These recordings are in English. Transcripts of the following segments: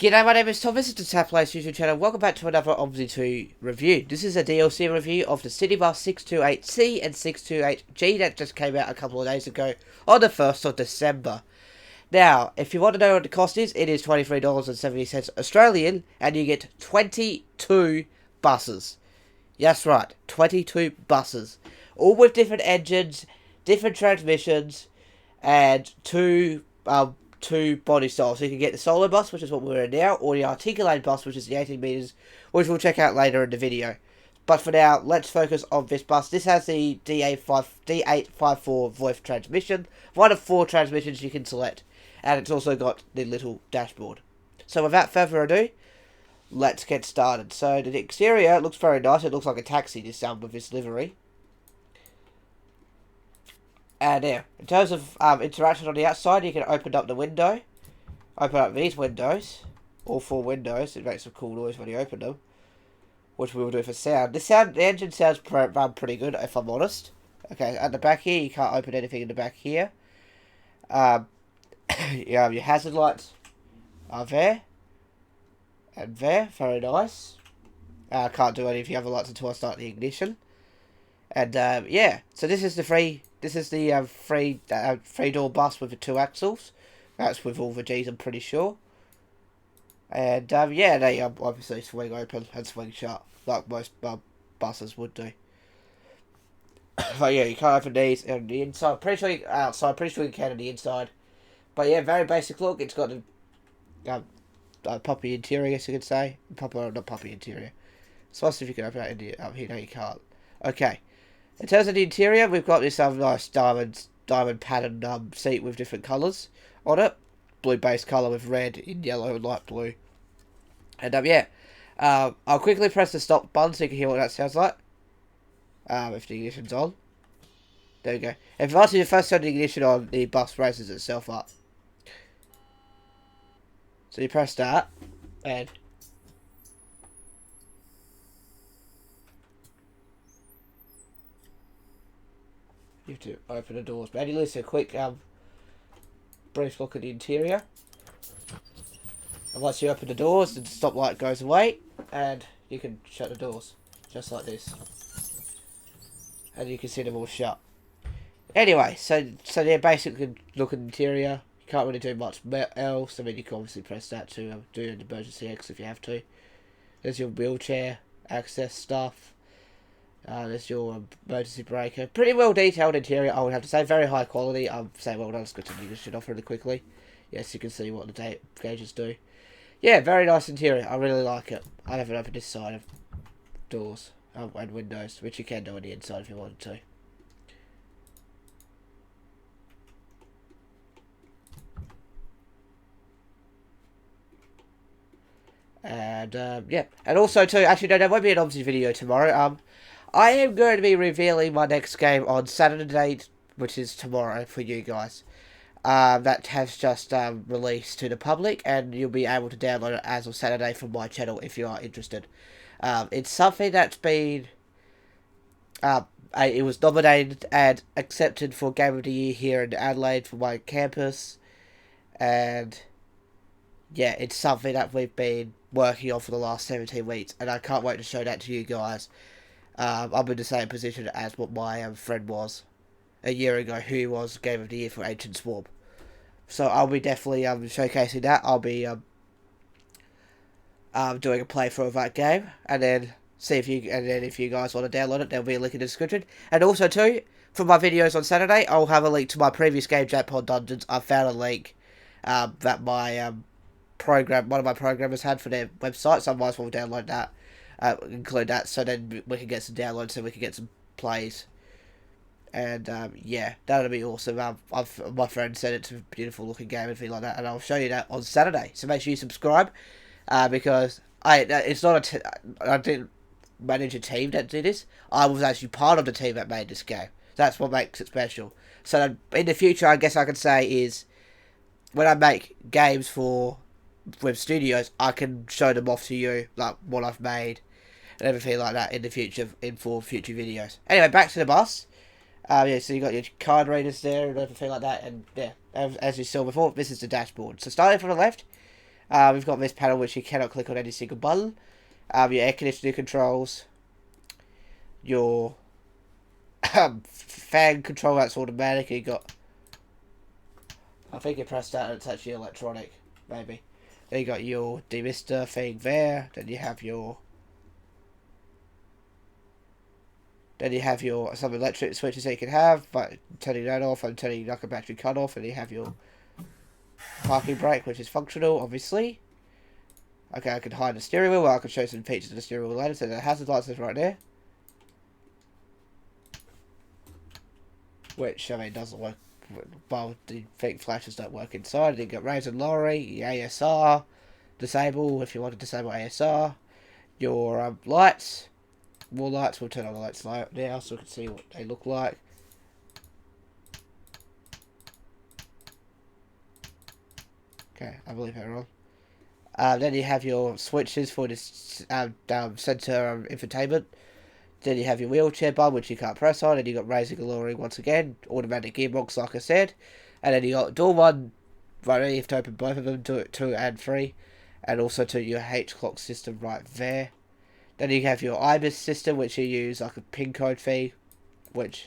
G'day, my name is Tom. This is the Compilation YouTube channel. Welcome back to another OMSI 2 review. This is a DLC review of the Citybus 628c and 628g that just came out a couple of days ago on the 1st of December. Now, if you want to know what the cost is, it is $23.70 Australian, and you get 22 buses. Yes, right, 22 buses. All with different engines, different transmissions, and two body styles. So you can get the solo bus, which is what we're in now, or the articulated bus, which is the 18 meters, which we'll check out later in the video. But for now, let's focus on this bus. This has the D854 voice transmission, one of 4 transmissions you can select, and it's also got the little dashboard. So without further ado, let's get started. So the exterior looks very nice. It looks like a taxi, this with this livery. And now, in terms of interaction on the outside, you can open up the window. Open up these windows. All 4 windows. It makes a cool noise when you open them. Which we will do for sound. The engine sounds pretty good, if I'm honest. Okay, at the back here, you can't open anything in the back here. You have your hazard lights are there. And there, very nice. Can't do any of the other lights until I start the ignition. And yeah, so this is the three-door bus with the 2 axles. That's with all the G's, I'm pretty sure. And yeah, they obviously swing open and swing shut, like most buses would do. But yeah, you can't open these on the inside. Pretty sure outside. Pretty sure you can on the inside. But yeah, very basic look. It's got a puppy interior, I guess you could say. Not puppy interior. So if you can open that up here, no, you can't. Okay. In terms of the interior, we've got this nice diamond patterned seat with different colours on it. Blue base colour with red in yellow and light blue. And yeah, I'll quickly press the stop button so you can hear what that sounds like. If the ignition's on. There we go. If after you first turn the ignition on, the bus raises itself up. So you press that, and you have to open the doors. But anyway, so a quick brief look at the interior. And once you open the doors, the stop light goes away, and you can shut the doors, just like this. And you can see them all shut. Anyway, so they're basically look at the interior. You can't really do much else. I mean, you can obviously press that to do an emergency exit if you have to. There's your wheelchair access stuff. There's your emergency breaker. Pretty well detailed interior, I would have to say. Very high quality. I'm saying, well done. Let's go to the ignition off really quickly. Yes, you can see what the gauges do. Yeah, very nice interior. I really like it. I haven't opened this side of doors and windows, which you can do on the inside if you wanted to. And yeah, and also too, actually no, there won't be an OMSI video tomorrow. I am going to be revealing my next game on Saturday, which is tomorrow for you guys. That has just released to the public, and you'll be able to download it as of Saturday from my channel if you are interested. It's something that's been it was nominated and accepted for Game of the Year here in Adelaide for my campus, and yeah, it's something that we've been working on for the last 17 weeks, and I can't wait to show that to you guys. I'm in the same position as what my friend was a year ago, who was Game of the Year for Ancient Swarm. So I'll be definitely showcasing that. I'll be doing a playthrough of that game, and then if you guys want to download it, there'll be a link in the description. And also too, for my videos on Saturday, I'll have a link to my previous game, Jackpot Dungeons. I found a link that my one of my programmers had for their website, so I might as well download that. Include that, so then we can get some downloads, so we can get some plays, and yeah, that'll be awesome. My friend said it's a beautiful looking game and things like that, and I'll show you that on Saturday. So make sure you subscribe, because I didn't manage a team that did this. I was actually part of the team that made this game. That's what makes it special. So in the future, I guess I can say is when I make games with studios, I can show them off to you, like what I've made and everything like that in the future, for future videos. Anyway, back to the bus. Yeah, so you got your card readers there and everything like that, and yeah, as you saw before, this is the dashboard. So starting from the left, We've got this panel which you cannot click on any single button. Your air conditioning controls, your fan control, that's automatic. You got, I think you press that and it's actually electronic, maybe. Then you got your demister thing there. Then you have your some electric switches that you can have, but turning that off and turning like a battery cut off, and you have your parking brake, which is functional, obviously. Okay, I can hide the steering wheel. Well, I can show some features of the steering wheel later. So the hazard lights is right there, which I mean doesn't work. Well, the fake flashes don't work inside. You got raise and lower, ASR, disable if you want to disable ASR. Your lights, more lights. We'll turn on the lights now so we can see what they look like. Okay, I believe they're on. Then you have your switches for this center infotainment. Then you have your wheelchair button, which you can't press on, and you got raising and lowering once again, automatic gearbox, like I said, and then you got door 1, right, you have to open both of them, 2 and 3, and also to your H clock system right there. Then you have your IBIS system, which you use like a pin code fee, which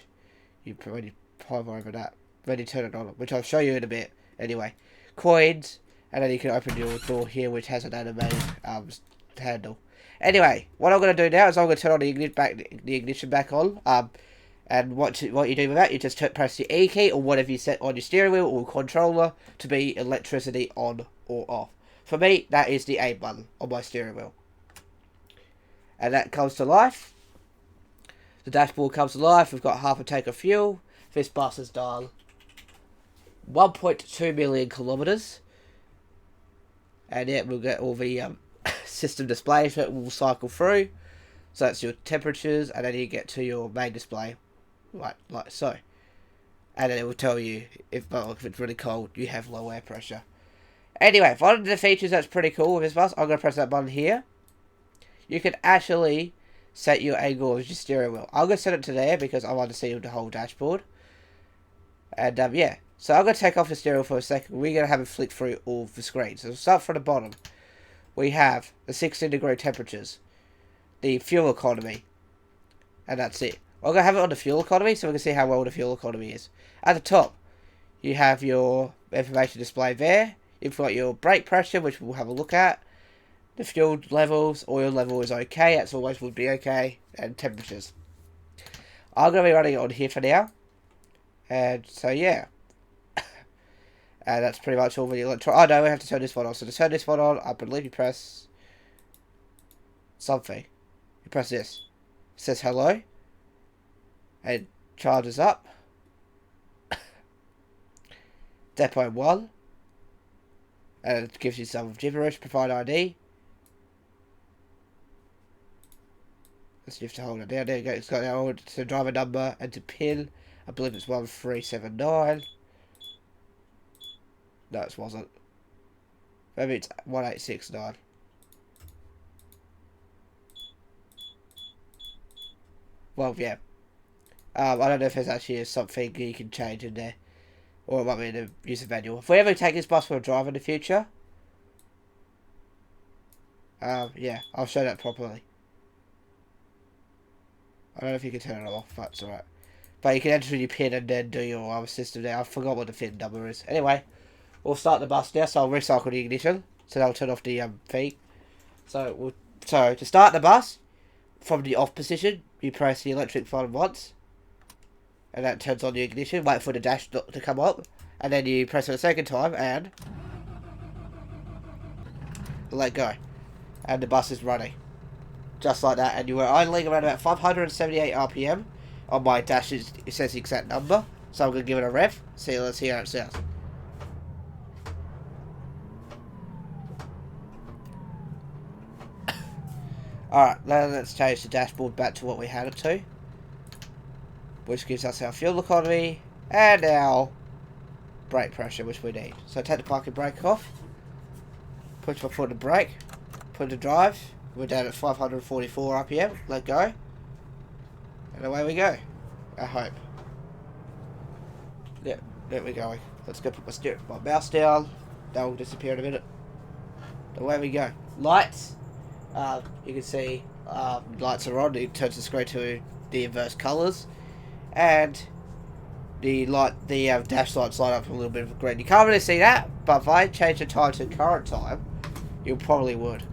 you when you hover over that, when you turn it on, which I'll show you in a bit. Anyway, coins, and then you can open your door here, which has an animated handle. Anyway, what I'm going to do now is I'm going to turn on the ignition back on. And what you do with that, you just press the E key or whatever you set on your steering wheel or controller to be electricity on or off. For me, that is the A button on my steering wheel. And that comes to life. The dashboard comes to life. We've got half a tank of fuel. This bus has done 1.2 million kilometers. And yeah, we'll get all the system displays that will cycle through. So that's your temperatures, and then you get to your main display, like so. And then it will tell you if it's really cold, you have low air pressure. Anyway, one of the features that's pretty cool with this bus, I'm going to press that button here. You can actually set your angle of your steering wheel. I'm going to set it to there because I want to see the whole dashboard. And yeah, so I'm going to take off the steering wheel for a second. We're going to have it flick through all the screens. So we'll start from the bottom. We have the 16-degree temperatures, the fuel economy, and that's it. I'm going to have it on the fuel economy so we can see how well the fuel economy is. At the top, you have your information display there. You've got your brake pressure, which we'll have a look at. The fuel levels, oil level is okay, that's always would be okay, and temperatures. I'm going to be running it on here for now. And so yeah. And that's pretty much all the electronic. Oh no, we have to turn this one on. So to turn this one on, I believe you press something. You press this. It says hello. And charges up. Depot 1. And it gives you some gibberish. Provide ID. So you have to hold it down. There you go. It's got the driver number and the PIN. I believe it's 1379. No, it wasn't. Maybe it's 1869. Well, yeah. I don't know if there's actually something you can change in there. Or it might be in the user manual. If we ever take this bus for a drive in the future, yeah, I'll show that properly. I don't know if you can turn it off, but it's alright. But you can enter your PIN and then do your system there. I forgot what the PIN number is. Anyway, we'll start the bus now, so I'll recycle the ignition. So I'll turn off the feed. So to start the bus, from the off position, you press the electric button once. And that turns on the ignition. Wait for the dash to come up. And then you press it a second time and let go. And the bus is running. Just like that. And you were idling around about 578 RPM. On my dash, it says the exact number. So I'm going to give it a rev. Let's see how it sounds. Alright, now let's change the dashboard back to what we had it to. Which gives us our fuel economy and our brake pressure, which we need. So take the parking brake off. Push my foot in the brake. Put the drive. We're down at 544 RPM. Let go. And away we go. I hope. Yep, there we go. Let's go put my mouse down. That will disappear in a minute. away we go. Lights. You can see lights are on. It turns the screen to the inverse colours, and the dash lights light up a little bit of green. You can't really see that, but if I change the time to current time, you probably would.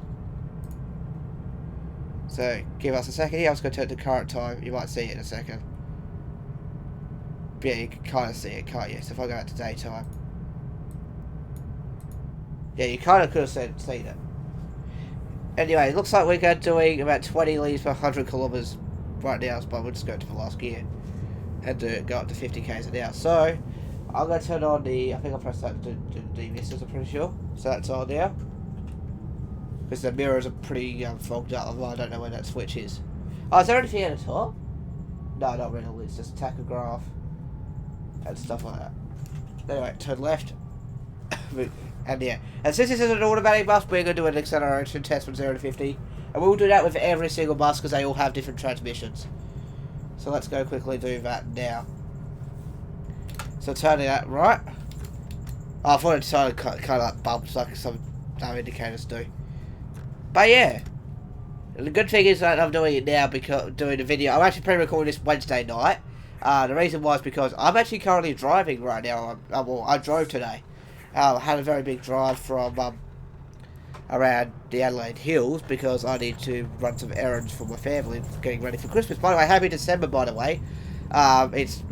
So give us a second here. I was going to turn to current time. You might see it in a second. But yeah, you can kind of see it, can't you? So if I go out to daytime, yeah, you kind of could have seen it. Anyway, it looks like we're doing about 20 leagues per 100 kilometers right now, but we'll just go to the last gear and go up to 50 k's an hour. So I'm going to turn on I think I'll press that to DVS, I'm pretty sure. So that's on now. Because the mirrors are pretty fogged up, I don't know where that switch is. Oh, is there anything at the top? No, not really, it's just tachograph and stuff like that. Anyway, turn left. And yeah, and since this is an automatic bus, we're going to do an acceleration test from 0 to 50. And we'll do that with every single bus because they all have different transmissions. So let's go quickly do that now. So turning that right. Oh, I thought it started kind of like bumps like some indicators do. But yeah, the good thing is that I'm doing it now because doing the video. I'm actually pre-recording this Wednesday night. The reason was because I'm actually currently driving right now. I drove today. Had a very big drive from around the Adelaide Hills because I need to run some errands for my family getting ready for Christmas. By the way, happy December, by the way. It's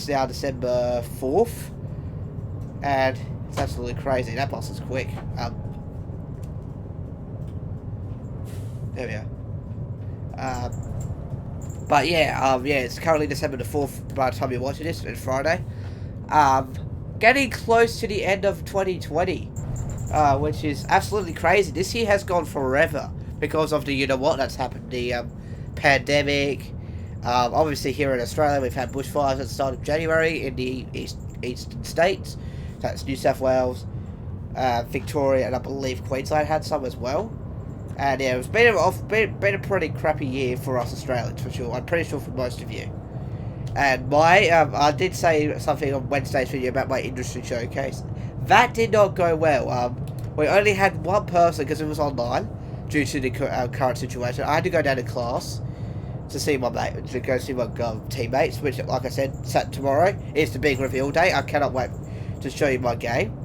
now December 4th, and it's absolutely crazy. That bus is quick. There we are. But yeah, it's currently December the 4th by the time you're watching this. It's Friday. Getting close to the end of 2020, which is absolutely crazy. This year has gone forever because of the that's happened. The pandemic. Obviously here in Australia we've had bushfires at the start of January in the eastern states. That's New South Wales, Victoria, and I believe Queensland had some as well. And yeah, it's been a pretty crappy year for us Australians for sure. I'm pretty sure for most of you. And I did say something on Wednesday's video about my industry showcase. That did not go well. We only had one person because it was online due to the current situation. I had to go down to class to see my teammates, which, like I said, tomorrow is the big reveal day. I cannot wait to show you my game.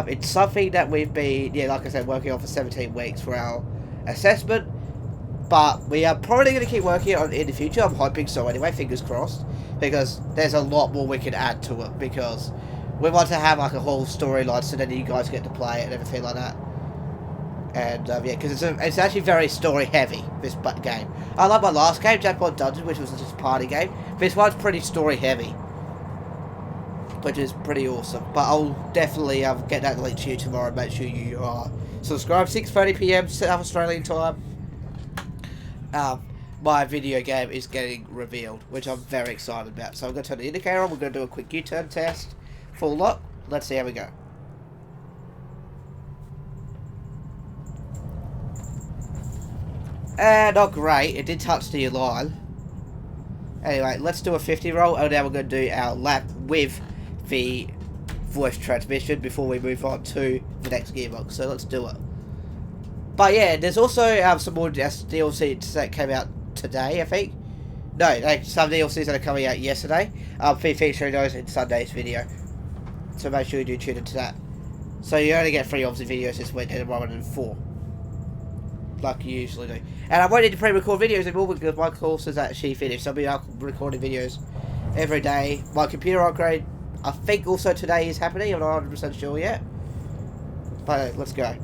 It's something that we've been, like I said, working on for 17 weeks for our assessment. But we are probably going to keep working on it in the future. I'm hoping so anyway, fingers crossed. Because there's a lot more we can add to it. Because we want to have like a whole storyline so then you guys get to play it and everything like that. And yeah, because it's actually very story heavy, this game. I like my last game, Jackpot Dungeon, which was just a party game. This one's pretty story heavy. Which is pretty awesome. But I'll definitely get that link to you tomorrow. Make sure you are subscribed. 6:30 PM South Australian time. My video game is getting revealed, which I'm very excited about. So I'm going to turn the indicator on. We're going to do a quick U-turn test. Full lock. Let's see how we go. Not great. It did touch the line. Anyway, let's do a 50 roll. And now we're going to do our lap with the voice transmission before we move on to the next gearbox. So let's do it. But yeah, there's also some more DLCs that came out today, I think. No, some DLCs that are coming out yesterday. I'll be featuring those in Sunday's video. So make sure you do tune into that. So you only get 3 OMSI videos this week rather than 4. Like you usually do. And I won't need to pre-record videos anymore because my course is actually finished. So I'll be recording videos every day. My computer upgrade, I think also today is happening. I'm not 100% sure yet. But let's go.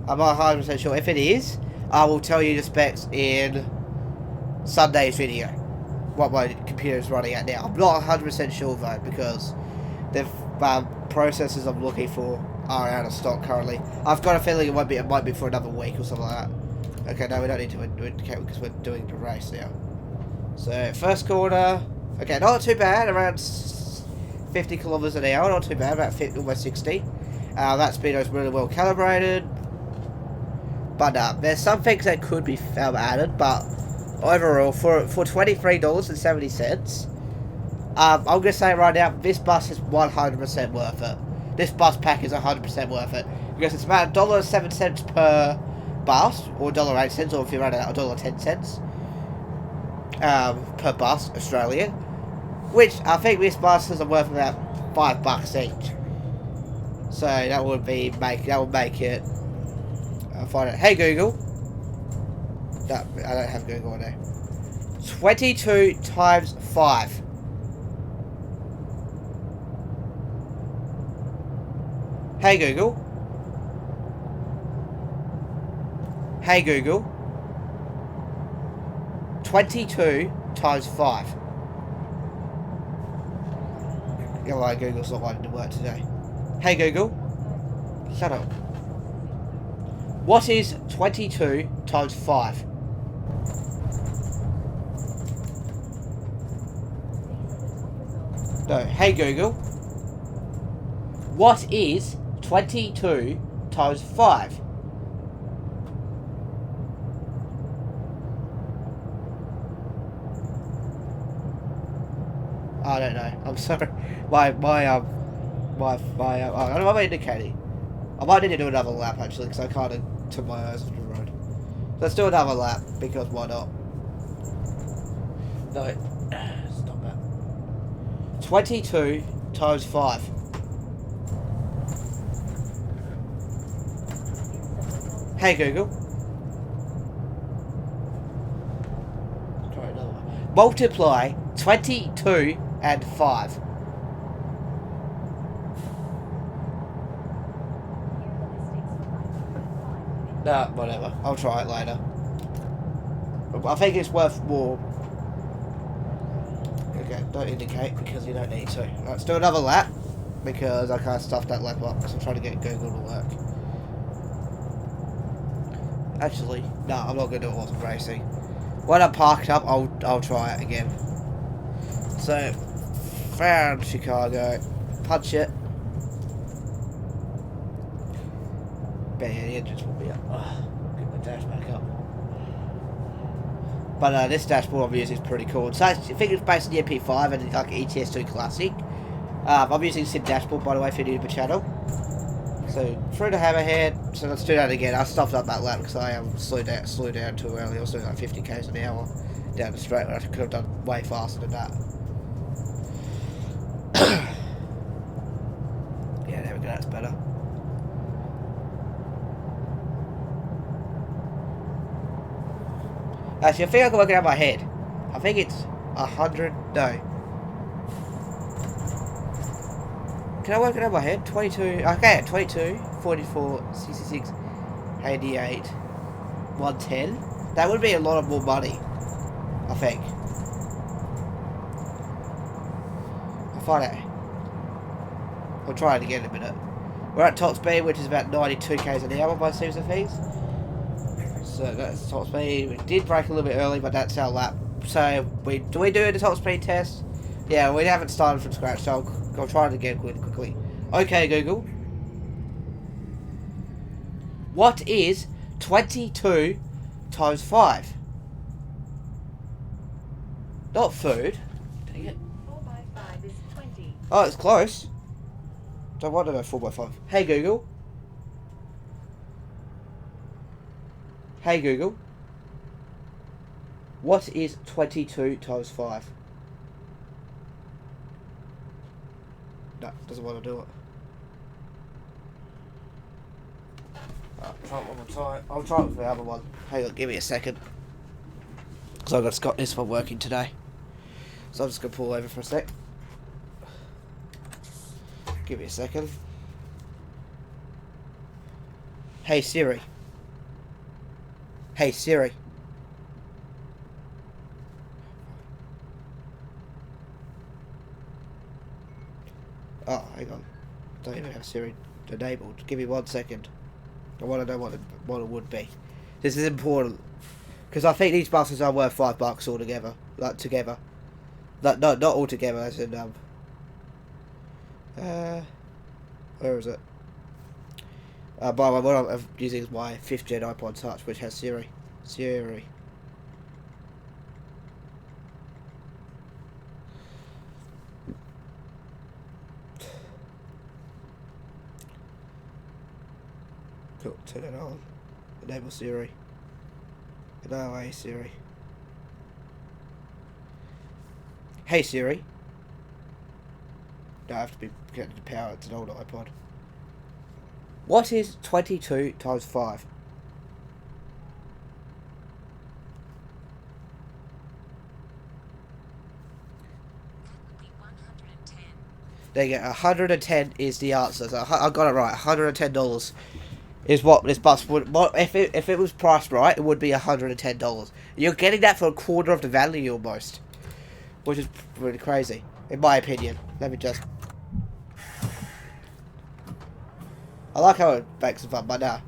I'm not 100% sure. If it is, I will tell you the specs in Sunday's video. What my computer is running at now. I'm not 100% sure though, because the processors I'm looking for are out of stock currently. I've got a feeling it might be for another week or something like that. Okay, no, we don't need to indicate because we're doing the race now. So, first corner. Okay, not too bad. Around 50 kilometers an hour. Not too bad. About 50, almost 60. That speedo is really well calibrated. But there's some things that could be added, but overall, for $23.70, I'm going to say right now, this bus is 100% worth it. this bus pack is 100% worth it. Because it's about $1.07 per bus, or $1.08, or if you run it out, $1.10 per bus, Australian. Which, I think these buses are worth about $5 each. So that would make it. I'll find it. Hey Google. No, I don't have Google on there. 22 times 5. Hey Google. Hey Google. 22 times 5. Yeah, well, Google's not wanting to work today. Hey Google. Shut up. What is 22 times 5? No. Hey Google. What is 22 times 5? I don't know. I'm sorry. I don't know what I'm indicating. I might need to do another lap actually because I kind of took my eyes off the road. Let's do another lap because why not? No. Stop that. 22 times 5. Hey Google. Let's try another one. Multiply 22 and 5. Nah, whatever. I'll try it later. I think it's worth more. Okay, don't indicate because you don't need to. Let's do another lap because I can't stuff that lap up because I'm trying to get Google to work. Actually, no, I'm not going to do it whilst I'm racing. When I'm parked up, I'll try it again. So, found Chicago. Punch it. But yeah, the engines will be up. Get my dash back up. But this dashboard I'm using is pretty cool. So I think it's based on the MP5 and it's like ETS2 Classic. I'm using Sim Dashboard, by the way, if you're new to the channel. So, through the hammerhead. So let's do that again. I stuffed up that lap because I slowed down too early. I was doing like 50 k's an hour down the straight. I could have done way faster than that. Yeah, there we go. That's better. Actually, I think I can work it out in my head. I think it's 100. No. Can I work it out in my head? 22. Okay, 22, 44, 66, 88, 110. That would be a lot of more money. I think. I'll find out. I'll try it again in a minute. We're at top speed, which is about 92 k's an hour by seems of things. So that's top speed. We did brake a little bit early, but that's our lap. So do we do the top speed test? Yeah, we haven't started from scratch, so I'll try it again quickly. Okay, Google. What is 22 times 5? Not food. Dang it. 4 by 5 is 20. Oh, it's close. Don't want to know 4 by 5. Hey, Google. Hey, Google. What is 22 times 5? No, doesn't want to do it. I'll try it one more time. I'll try it with the other one. Hang on, give me a second. Because I've got this one working today. So I'm just going to pull over for a sec. Give me a second. Hey Siri. Hey Siri. Oh, hang on. Don't even have Siri enabled. Give me 1 second. I want to know what it would be. This is important. Because I think these buses are worth $5 altogether. Like, together. Not altogether, as in, where is it? By the way, what I'm using is my 5th gen iPod Touch, which has Siri. Siri. Cool, turn it on. Enable Siri. No way, Siri. Hey Siri. No, I have to be getting the power. It's an old iPod. What is 22 times 5? There you go. 110 is the answer. So I got it right. $110 is what this bus would. If it was priced right, it would be $110. You're getting that for a quarter of the value almost, which is really crazy, in my opinion. Let me just. I like how it makes it fun, but no.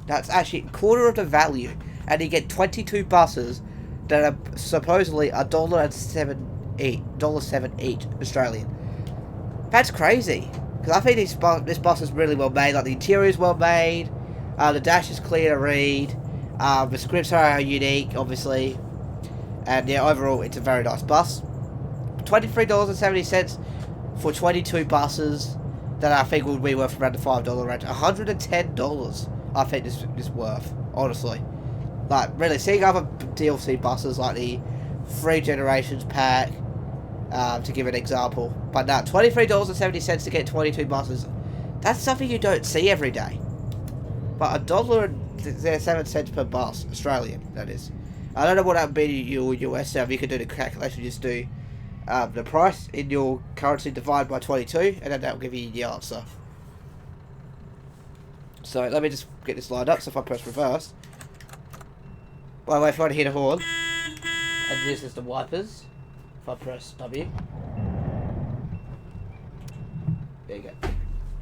That's actually a quarter of the value, and you get 22 buses that are supposedly $1.07 each Australian. That's crazy, because I think this bus is really well made. Like, the interior is well made, the dash is clear to read, the scripts are unique, obviously, and yeah, overall it's a very nice bus. $23.70 for 22 buses that I think would be worth around the $5 range. $110 I think this is worth, honestly. Like, really, seeing other DLC buses like the 3 Generations pack, to give an example. But now, $23.70 to get 22 buses. That's something you don't see every day. But $1.07 per bus, Australian, that is. I don't know what that would be to your US. You could do the calculation, just do the price in your currency divided by 22, and then that will give you the answer. So let me just get this lined up. So if I press reverse, by the way, if I want to hit a horn, and this is the wipers. If I press W, there you go.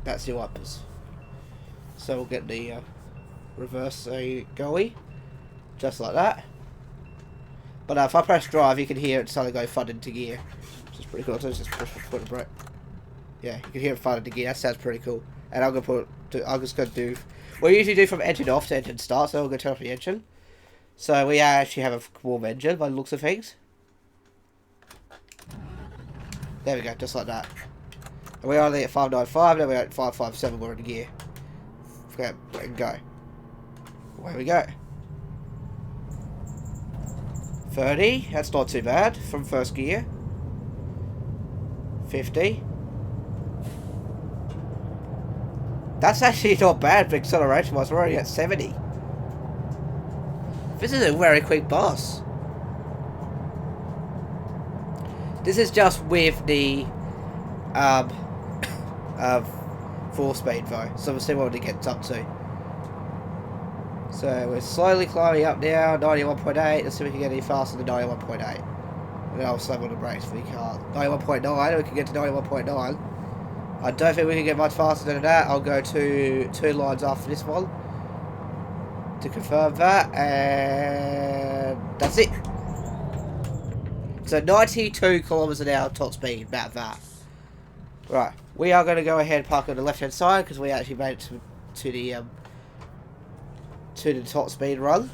That's the wipers. So we'll get the reverse goey, just like that. But if I press drive, you can hear it suddenly go fun into gear, which is pretty cool. So just put the brake. Yeah, you can hear it fun into gear. That sounds pretty cool. And I'm just gonna do. We usually do from engine off to engine start, so we're gonna turn off the engine. So we actually have a warm engine by the looks of things. There we go, just like that. And we're only at 595, then we're at 557, we're in gear. Okay, and go. Away we go. 30, that's not too bad from first gear. 50. That's actually not bad for acceleration wise, we're already at 70. This is a very quick bus. This is just with the 4-speed though, so we'll see what it gets up to. So we're slowly climbing up now, 91.8. Let's see if we can get any faster than 91.8. And then I'll slam on the brakes if we can't. 91.9, we can get to 91.9. I don't think we can get much faster than that. I'll go to 2 lines after this one to confirm that, and that's it. So 92 kilometers an hour top speed, about that. Right, we are going to go ahead and park on the left hand side because we actually made it to the top speed run.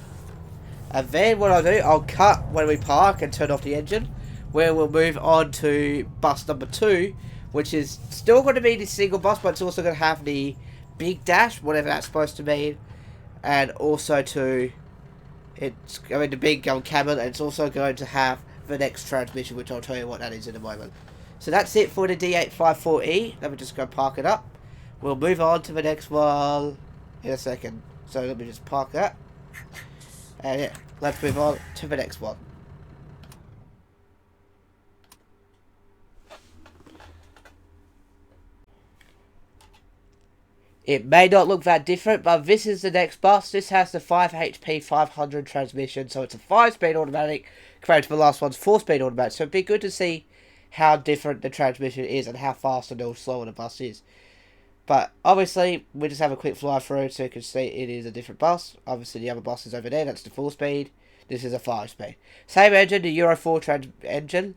And then what I'll do, I'll cut when we park and turn off the engine, where we'll move on to bus number 2, which is still going to be the single bus, but it's also going to have the big dash, whatever that's supposed to mean, and also the big cabin, and it's also going to have the next transmission, which I'll tell you what that is in a moment. So that's it for the D854E. Let me just go park it up. We'll move on to the next one in a second. So let me just park that. And yeah, let's move on to the next one. It may not look that different, but this is the next bus. This has the 5HP 500 transmission, so it's a 5-speed automatic compared to the last one's 4-speed automatic. So it'd be good to see how different the transmission is and how fast or slower the bus is. But obviously, we just have a quick fly through so you can see it is a different bus. Obviously, the other bus is over there. That's the 4-speed. This is a 5-speed. Same engine, the Euro 4 engine,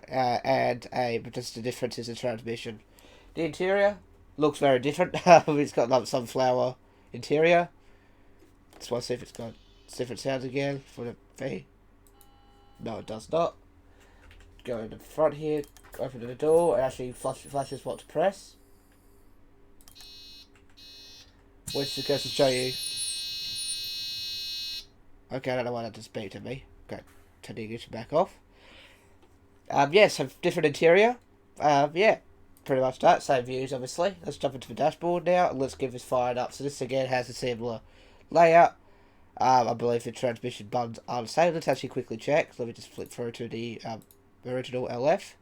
and just the difference is the transmission. The interior looks very different. It's got like sunflower interior. Just want to see if it's got different sounds again for the V. No, it does not. Go in the front here, open the door, and actually flashes what to press. which is going to show you. Okay, I don't know why that just beeped at me. Okay, turn the ignition back off. Yeah, so different interior. Yeah, pretty much that. Same views, obviously. Let's jump into the dashboard now, and let's give this fired up. So this again has a similar layout. I believe the transmission buttons are the same. Let's actually quickly check. Let me just flip through to the original LF,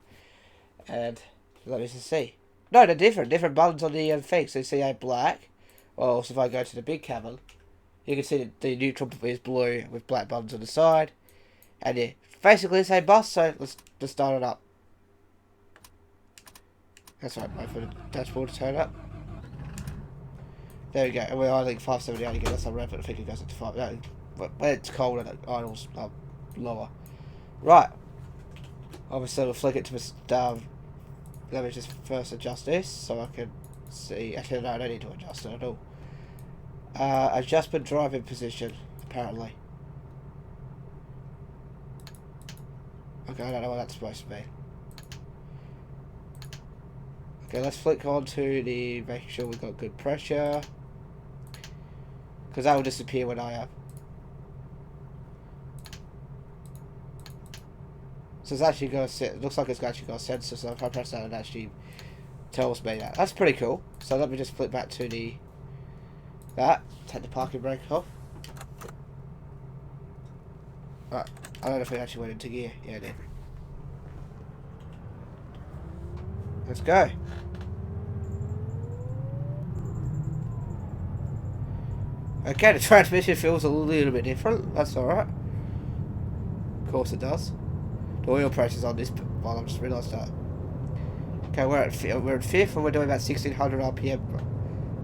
and let me just see. No, they're different. Different buttons on the thing. So you see a black. Well, also if I go to the big cabin, you can see that the neutral is blue with black buttons on the side. And yeah, basically the same bus, so let's just start it up. That's right, wait for the dashboard to turn up. There we go, and we're idling 578 again, that's how rapid I think it goes up to 5. No, when it's cold and it idles lower. Right. Obviously we'll flick it to the let me just first adjust this so I can see. Actually no, I don't need to adjust it at all. Adjustment driving position, apparently. Okay, I don't know what that's supposed to be. Okay, let's flick on to the making sure we've got good pressure. Because that will disappear when I am. So it's actually going to sit, it looks like it's actually got a sensor, so if I press that it actually tells me that. That's pretty cool. So let me just flip back to the take the parking brake off. Right, I don't know if it actually went into gear. Yeah, it did. Let's go. Okay, the transmission feels a little bit different. That's alright. Of course it does. The oil pressure's on this, well, I've just realised that. Okay, we're at 5th and we're doing about 1600 RPM.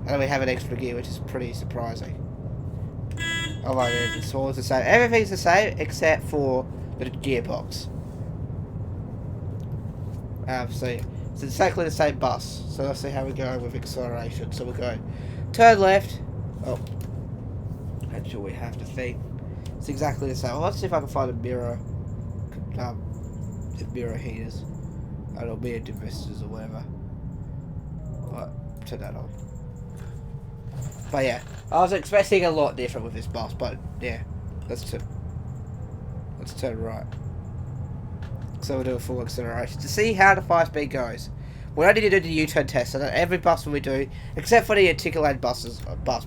And then we have an extra gear, which is pretty surprising. Oh my god, it's all the same. Everything's the same except for the gearbox. So it's exactly the same bus. So let's see how we go with acceleration. So we'll go turn left. Oh, actually we have to think. It's exactly the same. Well, let's see if I can find a mirror. Mirror heaters. I don't know, mirror divestors or whatever. Right, turn that on. But yeah, I was expecting a lot different with this bus, but yeah, let's turn right. So we'll do a full acceleration to see how the 5-speed goes. We only need to do the U-turn test, so that every bus we do, except for the articulated bus,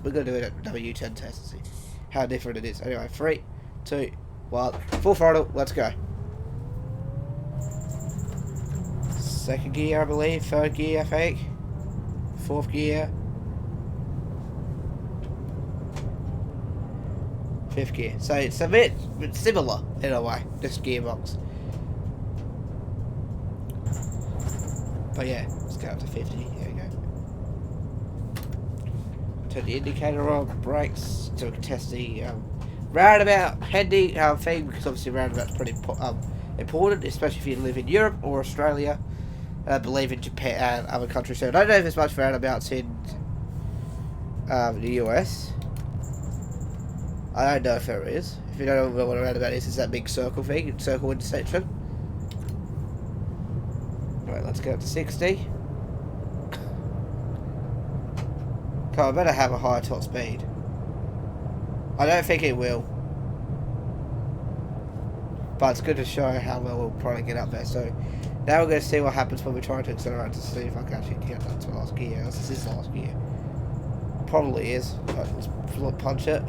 we're going to do another U-turn test to see how different it is. Anyway, 3, 2, 1, full throttle, let's go. Second gear, I believe, third gear, I think, fourth gear. 5th gear. So it's a bit similar in a way, this gearbox. But yeah, let's go up to 50. There we go. Turn the indicator on, brakes, so we can test the roundabout heading thing, because obviously roundabout's pretty important, especially if you live in Europe or Australia. I believe in Japan and other countries. So I don't know if there's much roundabouts in the US. I don't know if there is. If you don't know what a roundabout is, it's that big circle thing, circle intersection. Right, let's go up to 60. Okay, I better have a higher top speed. I don't think it will. But it's good to show how well we'll probably get up there. So now we're going to see what happens when we try to accelerate to see if I can actually get that to last gear. Unless this is last gear. Probably is. But let's punch it.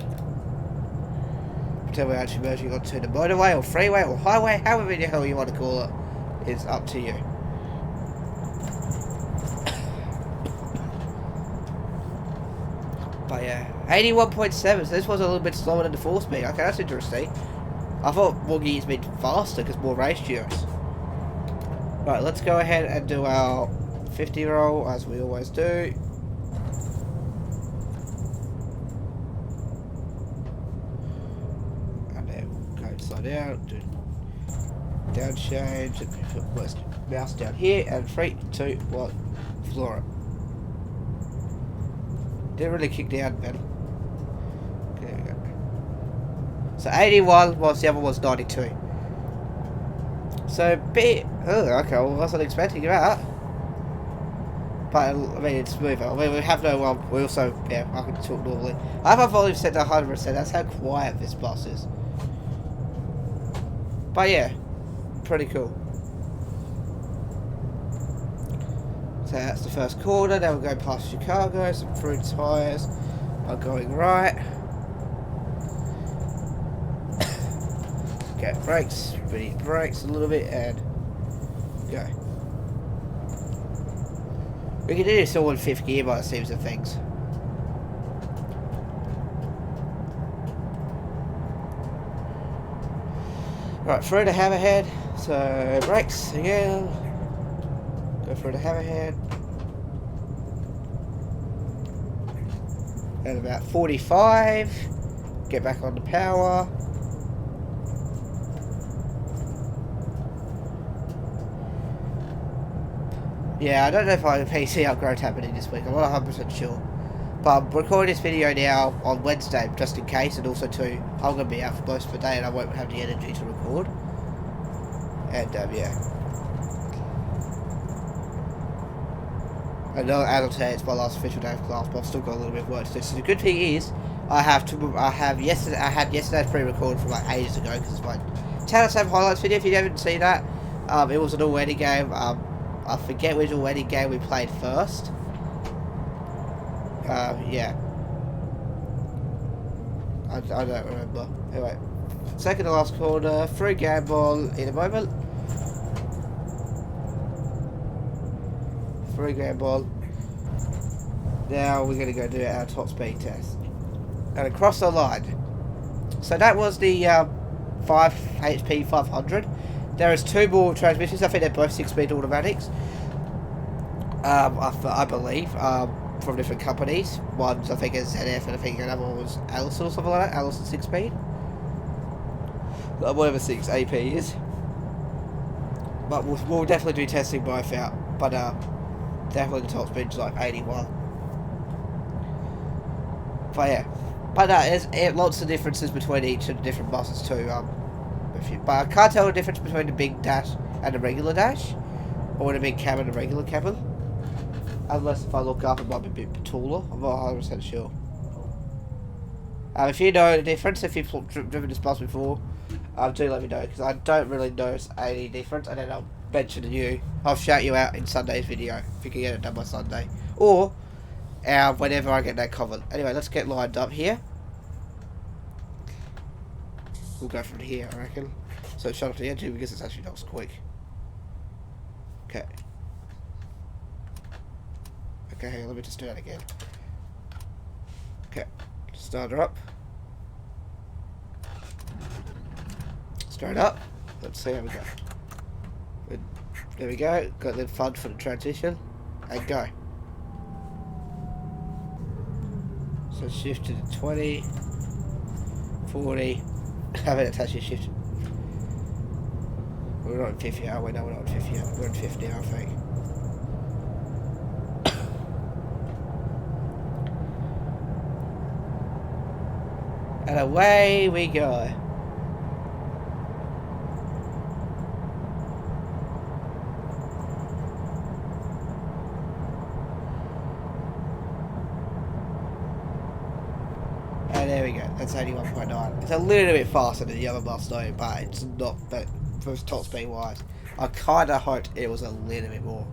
Pretend we're actually merging onto the motorway or freeway or highway, however the hell you want to call it, is up to you. But yeah, 81.7, so this was a little bit slower than the 4-speed. Okay, that's interesting. I thought more gears meant faster because more ratios. Right, let's go ahead and do our 50 roll as we always do. And then we'll go slide down, do down change, and put mouse down here, and 3, 2, 1, floor it. Didn't really kick down, man. Okay, there we go. So 81 whilst the other was 92. So oh, okay, well, I wasn't expecting that. But, I mean, it's smoother. I mean, we have no one. We also, yeah, I can talk normally. I have my volume set to 100%. That's how quiet this bus is. But yeah, pretty cool. So that's the first corner. Then we'll go past Chicago. Some through tyres are going right. Get brakes. We need brakes a little bit and go. We can do this all in 5th gear by the seams of things. Right, through the hammerhead. So brakes again. Go through the hammerhead. At about 45. Get back on the power. Yeah, I don't know if I have a PC upgrade happening this week. I'm not 100% sure. But I'm recording this video now on Wednesday, just in case, and also too, I'm going to be out for most of the day and I won't have the energy to record. And, yeah. And as I say, it's my last official day of class, but I've still got a little bit of work to do. So the good thing is, I had yesterday's pre-recorded from like ages ago, because it's my Town of Sam highlights video. If you haven't seen that, it was an all-wedding game. I forget which all-wedding game we played first. Yeah. I don't remember. Anyway, second to last corner, through gamble in a moment. Through gamble. Now we're going to go do our top speed test. And across the line. So that was the 5 HP 500. There is 2 more transmissions. I think they're both 6-speed automatics. I believe. From different companies. One's I think is ZF and I think another one was Allison or something like that. Allison 6-speed. Whatever 6 AP is. But we'll definitely do testing both out. But definitely the top speed is like 81. But yeah. But there's lots of differences between each of the different buses too. But I can't tell the difference between the big dash and the regular dash. Or the big cab and the regular cabin. Unless if I look up, it might be a bit taller. I'm not 100% sure. If you know the difference, if you've driven this bus before, do let me know, because I don't really notice any difference, and then I'll mention to you. I'll shout you out in Sunday's video, if you can get it done by Sunday. Or, whenever I get that comment. Anyway, let's get lined up here. We'll go from here, I reckon. So shut off the engine, because it's actually not as quick. Okay. Okay, hang on, let me just do that again. Okay, start her up. Start up. Let's see how we go. There we go. Got the fun for the transition. And go. So shift to the 20, 40. I haven't actually shifted. We're not in 50, are we? No, we're not in 50 yet. We're in 50, I think. And away we go. And there we go. That's 81.9. It's a little bit faster than the other bus though, but it's not. But for top speed wise, I kind of hoped it was a little bit more.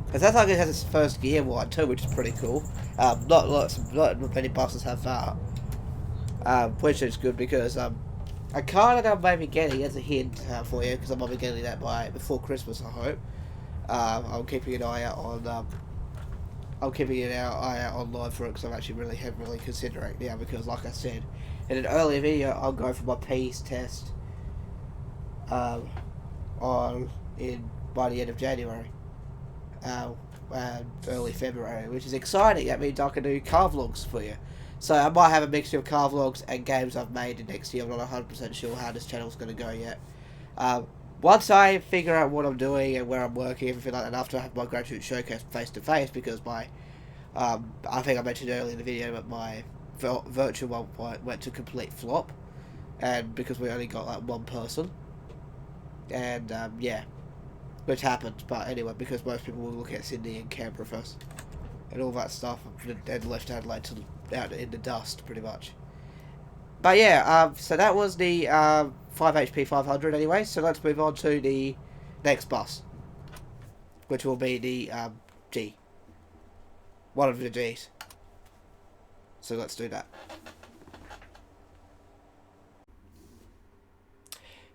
Because that's like it has its first gear one too, which is pretty cool. Not many buses have that. Which is good because I kind of know maybe getting as a hint for you, because I might be getting that before Christmas, I hope. I'm keeping an eye out on. I'm keeping an eye out online for it, because I'm actually really heavily considering it now, because like I said in an earlier video, I'll go for my P's test by the end of January. Early February, which is exciting. That means I can do car vlogs for you. So I might have a mixture of car vlogs and games I've made next year. I'm not 100% sure how this channel's going to go yet. Once I figure out what I'm doing and where I'm working, everything like that, after I have my graduate showcase face to face, because my, I think I mentioned earlier in the video that my virtual one went to complete flop, and because we only got like one person, and yeah. which happened. But anyway, because most people will look at Sydney and Canberra first, and all that stuff, and left Adelaide out in the dust, pretty much. But yeah, so that was the 5HP 500 anyway. So let's move on to the next bus, which will be the G, one of the Gs. So let's do that.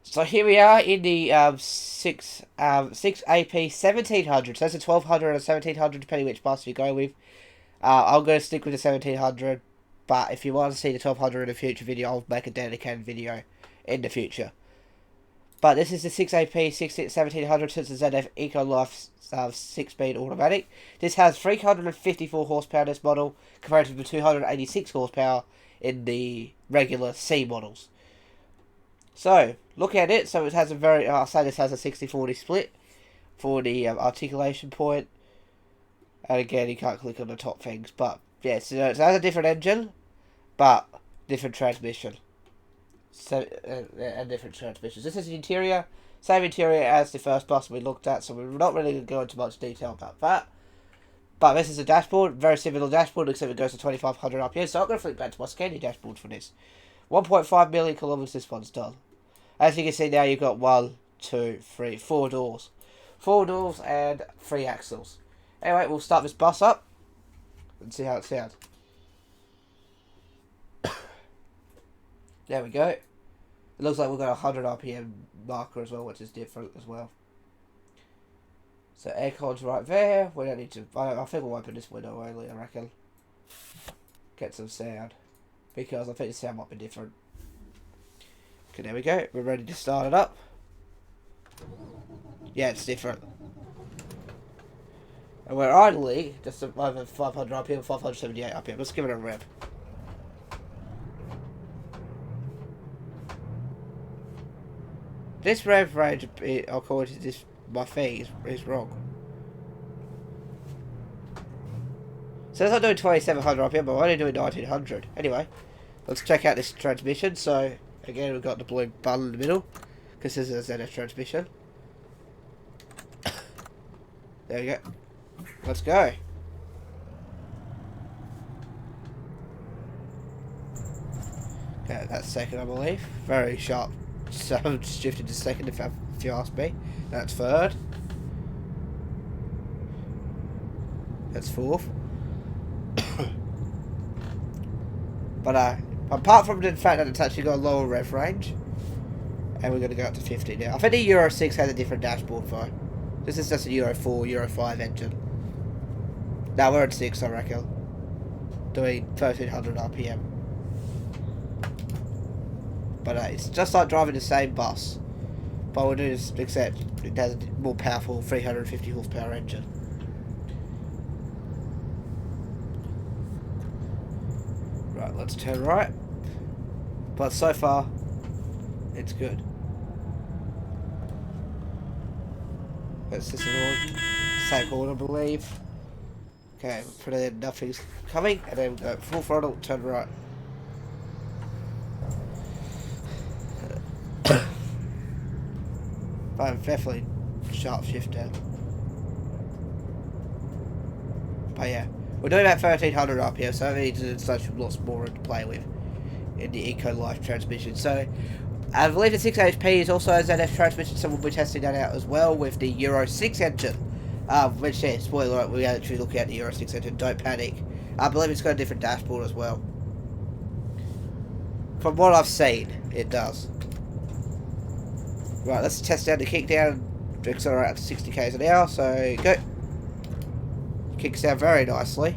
So here we are in the 6AP 1700. So that's a 1200 and a 1700, depending which bus you go with. I'm going to stick with the 1700, but if you want to see the 1200 in a future video, I'll make a dedicated video in the future. But this is the 6AP 1700 since the ZF EcoLife 6-speed automatic. This has 354 horsepower in this model, compared to the 286 horsepower in the regular C models. So, look at it. So it has a very, I'll say this has a 60-40 split for the articulation point. And again, you can't click on the top things. But, yeah, so it has a different engine, but different transmission. So, and different transmissions. This is the interior. Same interior as the first bus we looked at, so we're not really going to go into much detail about that. But this is a dashboard. Very similar dashboard, except it goes to 2500 RPM. So I'm going to flip back to my scanning dashboard for this. 1.5 million kilometers this one's done. As you can see now, you've got 1, 2, 3, 4 doors. 4 doors and 3 axles. Anyway, we'll start this bus up and see how it sounds. There we go. It looks like we've got a 100 RPM marker as well, which is different as well. So aircon's right there. We don't need to... I think we'll open this window only, I reckon. Get some sound. Because I think the sound might be different. Okay, there we go. We're ready to start it up. Yeah, it's different. And we're idling just over 500 RPM, 578 RPM. Let's give it a rev. This rev range, according to this, my thing, is wrong. So it's not doing 2700 RPM, but I'm only doing 1900. Anyway, let's check out this transmission. So, again, we've got the blue button in the middle, because this is a ZF transmission. There we go. Let's go. Okay, that's second, I believe. Very sharp. So shifted to second if you ask me. That's third. That's fourth. But apart from the fact that it's actually got a lower rev range, and we're going to go up to 50 now. I think the Euro 6 has a different dashboard though. This is just a Euro 4, Euro 5 engine. Now we're at 6, I reckon. Doing 1300 RPM. But it's just like driving the same bus. But we'll do this, except it has a more powerful 350 horsepower engine. Right, let's turn right. But so far, it's good. That's just an horn. Same horn, I believe. Okay, put it in, nothing's coming, and then go full throttle, turn right. But definitely sharp shift down. But yeah, we're doing about 1300 RPM, so that means there's such lots more to play with in the EcoLife transmission. So I believe the 6HP is also a ZF transmission, so we'll be testing that out as well with the Euro 6 engine. Which, yeah, spoiler alert, we actually look at the Euro 6 engine, don't panic. I believe it's got a different dashboard as well. From what I've seen, it does. Right, let's test out the kickdown. Accelerate up to 60 k's an hour, so go. Kicks down very nicely.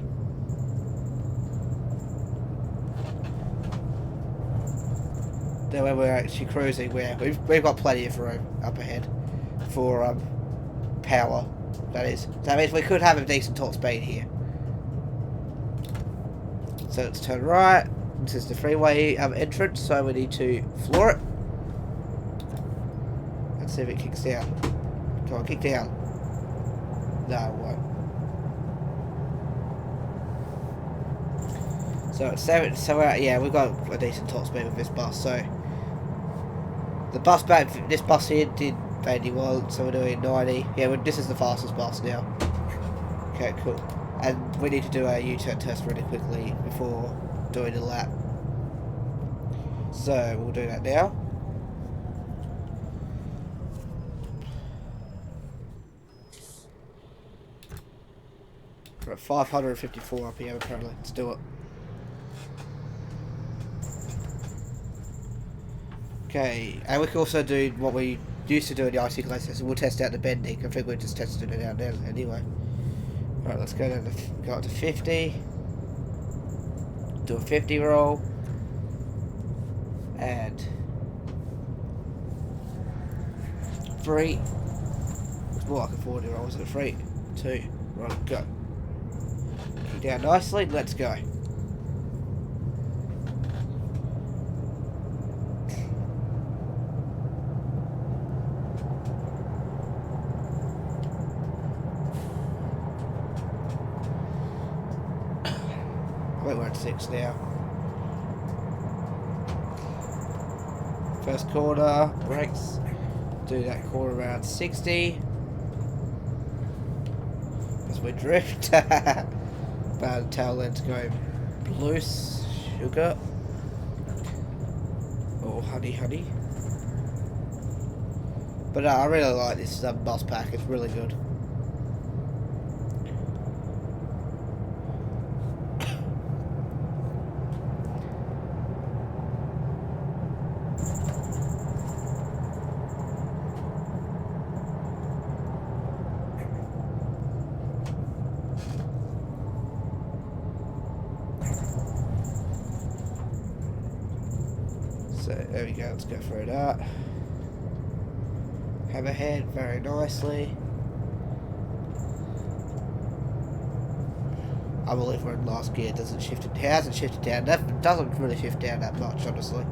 Then when we're actually cruising, we've got plenty of room up ahead for power. That is. That means we could have a decent top speed here. So let's turn right. This is the freeway entrance, so we need to floor it. Let's see if it kicks down. Come on, kick down. No, it won't. So it's yeah, we've got a decent top speed with this bus. So the bus back, this bus here did 81, so we're doing 90. Yeah, this is the fastest bus now. Okay, cool. And we need to do our U-turn test really quickly before doing the lap. So we'll do that now. We're at 554 RPM apparently. Let's do it. Okay, and we can also do what we used to do in the IC class test. We'll test out the bending. I think we just tested it out now anyway. Alright, let's go down to go up to 50. Do a 50 roll. And 3. It's more like a 40 roll, isn't it? 3, 2, right, go. Keep down nicely, let's go. I think we're at 6 now. First corner, brakes. Do that corner around 60. As we drift. Bad tail end's going loose. Sugar. Oh, honey. But I really like this bus pack. It's really good. So there we go, let's go through that. Hammerhead very nicely. I believe we're in last gear, it hasn't shifted down, that doesn't really shift down that much honestly.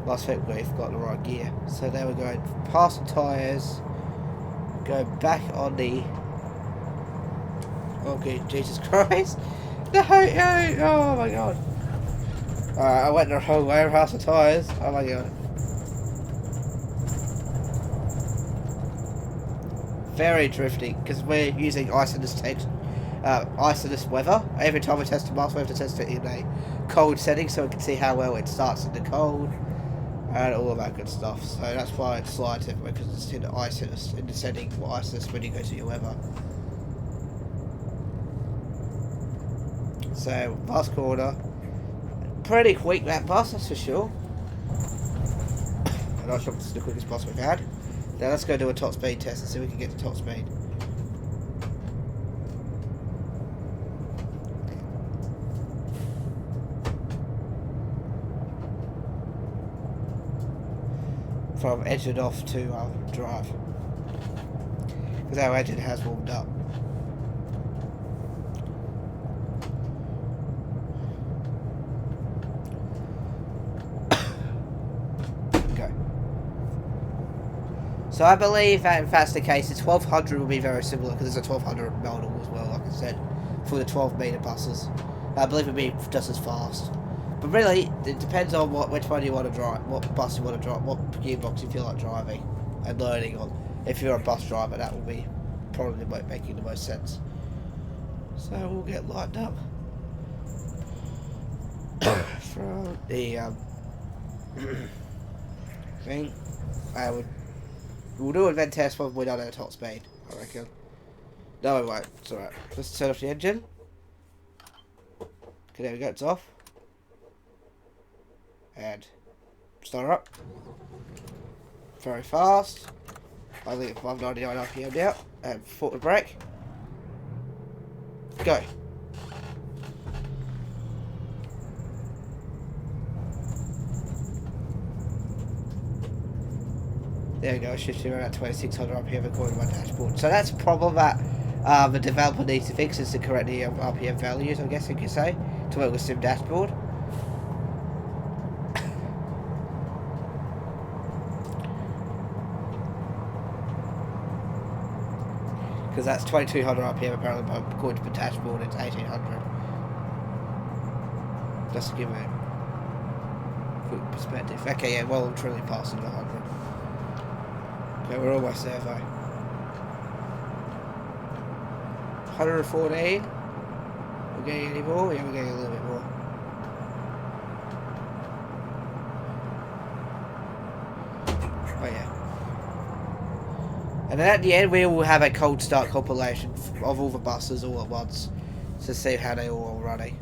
Last week we've got the right gear. So there we go, past the tyres, go back on the, okay, Jesus Christ. No, oh my god. Alright, I went the whole way past the tyres. Oh my god. Very drifty, because we're using ice in this weather. Every time we test the bus, we have to test it in a cold setting so we can see how well it starts in the cold. And all of that good stuff. So that's why it slides everywhere, because it's in the ice in the setting for ice when you go to your weather. So, last corner. Pretty quick that bus, that's for sure. I'm not sure if it's the quickest bus we've had. Now let's go do a top speed test and see if we can get to top speed. From engine off to drive. Because our engine has warmed up. So I believe that if that's the case, the 1200 will be very similar because there's a 1200 model as well, like I said, for the 12 metre buses. I believe it'll be just as fast. But really, it depends on which one you want to drive, what bus you want to drive, what gearbox you feel like driving and learning on. If you're a bus driver, that will be probably making the most sense. So we'll get lined up from the thing. We'll do a vent test when we're done at top speed, I reckon. No, we won't. It's alright. Let's turn off the engine. Okay, there we go. It's off. And start her up. Very fast. I think it's 199 RPM now. And forward brake. Go. There we go, shifting around 2600 RPM according to my dashboard. So that's a problem that the developer needs to fix, is to correct the RPM values, I guess you could say, to work with Sim Dashboard. Because that's 2200 RPM apparently, but according to the dashboard it's 1800. Just to give it a quick perspective. Okay, yeah, well I'm truly passing the 100. Okay, we're almost there though. 114. We're getting any more? Yeah, we're getting a little bit more. Oh yeah. And then at the end we will have a cold start compilation of all the buses all at once to see how they all are running.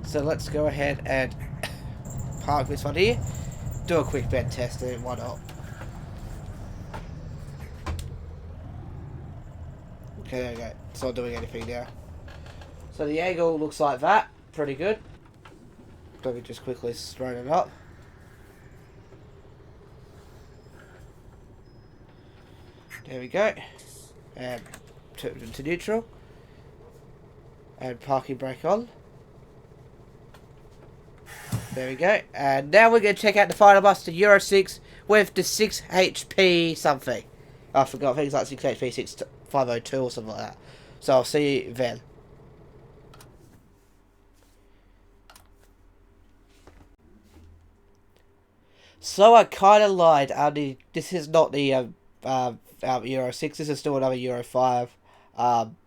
So let's go ahead and park this one here. Do a quick bed test and why not? Okay, there we go. It's not doing anything now. So the angle looks like that. Pretty good. Let me just quickly straighten it up. There we go. And turn into neutral. And parking brake on. There we go. And now we're going to check out the final bus to Euro 6 with the 6 HP something. I forgot. I think it's like 6 HP 6502 or something like that. So I'll see you then. So I kind of lied. This is not the Euro 6. This is still another Euro 5.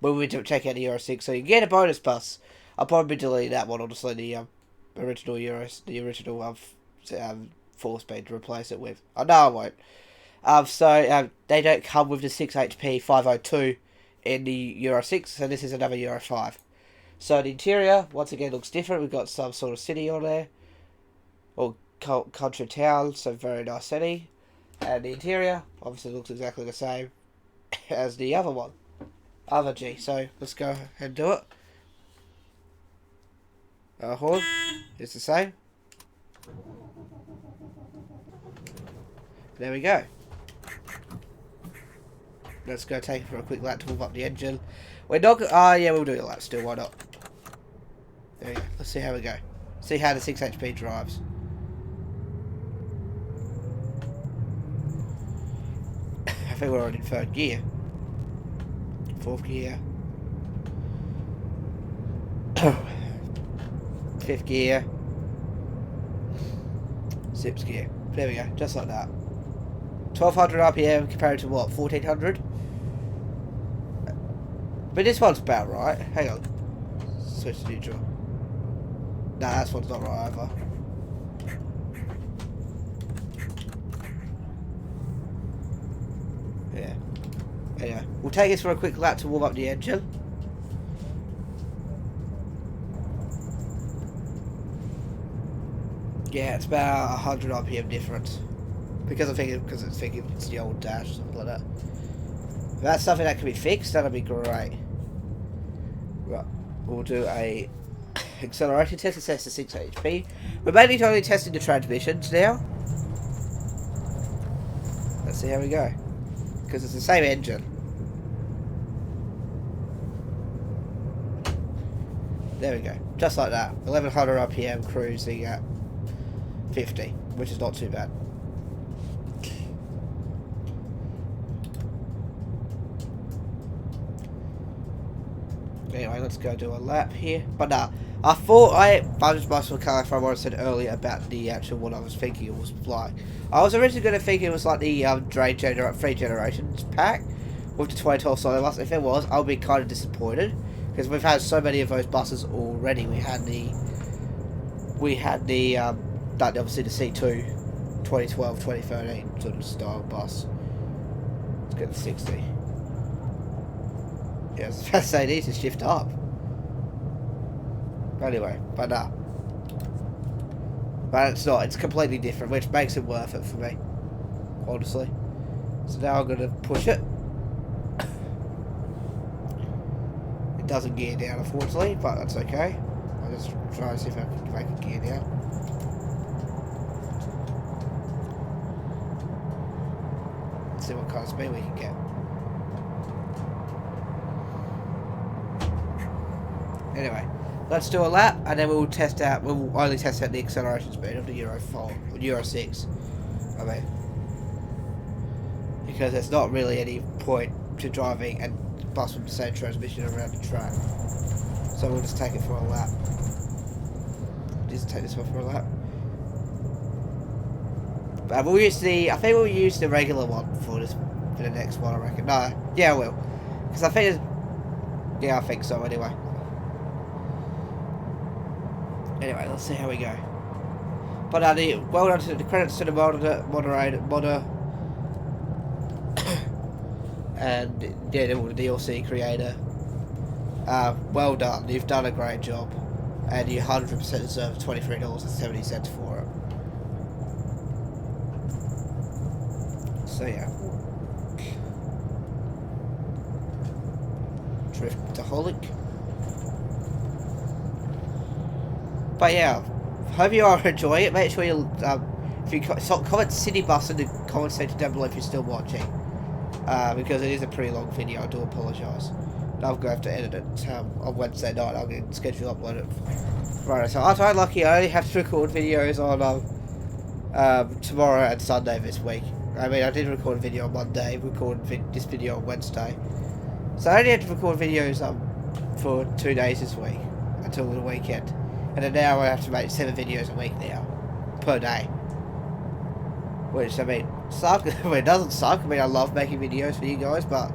When we check out the Euro 6, so you get a bonus bus. I'll probably delete that one, honestly. The original Euros, the original 4-speed to replace it with. Oh no, I won't. So they don't come with the 6 HP 502 in the Euro 6. So this is another Euro 5. So the interior once again looks different. We've got some sort of city on there, or country town. So very nice city. And the interior obviously looks exactly the same as the other one. Other G. So let's go ahead and do it. Horn. It's the same. There we go. Let's go take it for a quick lap to warm up the engine. We're not. Yeah, we'll do a lap still. Why not? There we go. Let's see how we go. See how the 6 HP drives. I think we're already in 3rd gear. 4th gear. 5th gear. 6th gear. There we go. Just like that. 1200 RPM compared to what? 1400? But this one's about right. Hang on. Switch to neutral. Nah, this one's not right either. Yeah. Anyway, we'll take this for a quick lap to warm up the engine. Yeah, it's about 100 RPM difference. Because it's thinking it's the old dash or something like that. If that's something that can be fixed, that'd be great. Right, we'll do a acceleration test. It says to 6 HP. We're mainly only testing the transmissions now. Let's see how we go. Because it's the same engine. There we go. Just like that. 1100 RPM cruising at 50, which is not too bad. Anyway, let's go do a lap here. But nah, I thought I just must clarify what I said earlier about the actual what I was thinking it was like. I was originally going to think it was like the Free Generations pack with the 2012 solo bus. If it was, I'll be kind of disappointed because we've had so many of those buses already. We had the obviously the C2 2012 2013 sort of style bus. Let's get the 60. Yeah, I was about to say, it needs to shift up. Anyway, but nah. But it's not. It's completely different, which makes it worth it for me. Honestly. So now I'm going to push it. It doesn't gear down, unfortunately, but that's okay. I'll just try and see if I can make it gear down. Let's see what kind of speed we can get. Anyway, let's do a lap, and then we'll test out. We'll only test out the acceleration speed of the Euro 4, Euro 6. I mean, because there's not really any point to driving and bus with the same transmission around the track. So we'll just take it for a lap. Just take this one for a lap. We'll use the. I think we'll use the regular one for this for the next one. I reckon. No, yeah, I will. Because I think. Yeah, I think so. Anyway. Anyway, let's see how we go. But well done to the credits to the moderator, and yeah, the DLC creator. Well done. You've done a great job, and you 100% deserve $23.70 for it. So yeah. Driftaholic. But yeah, hope you all enjoy it. Make sure you if you comment Citybus in the comment section down below if you're still watching, because it is a pretty long video. I do apologise. I'm going to have to edit it on Wednesday night. I'll get schedule upload it. Right, so I'm lucky. I only have to record videos on tomorrow and Sunday this week. I mean, I did record a video on Monday. Recorded this video on Wednesday. So I only had to record videos for 2 days this week until the weekend. And then now I have to make 7 videos a week now. Per day. Which, I mean, suck. I mean, it doesn't suck. I mean, I love making videos for you guys, but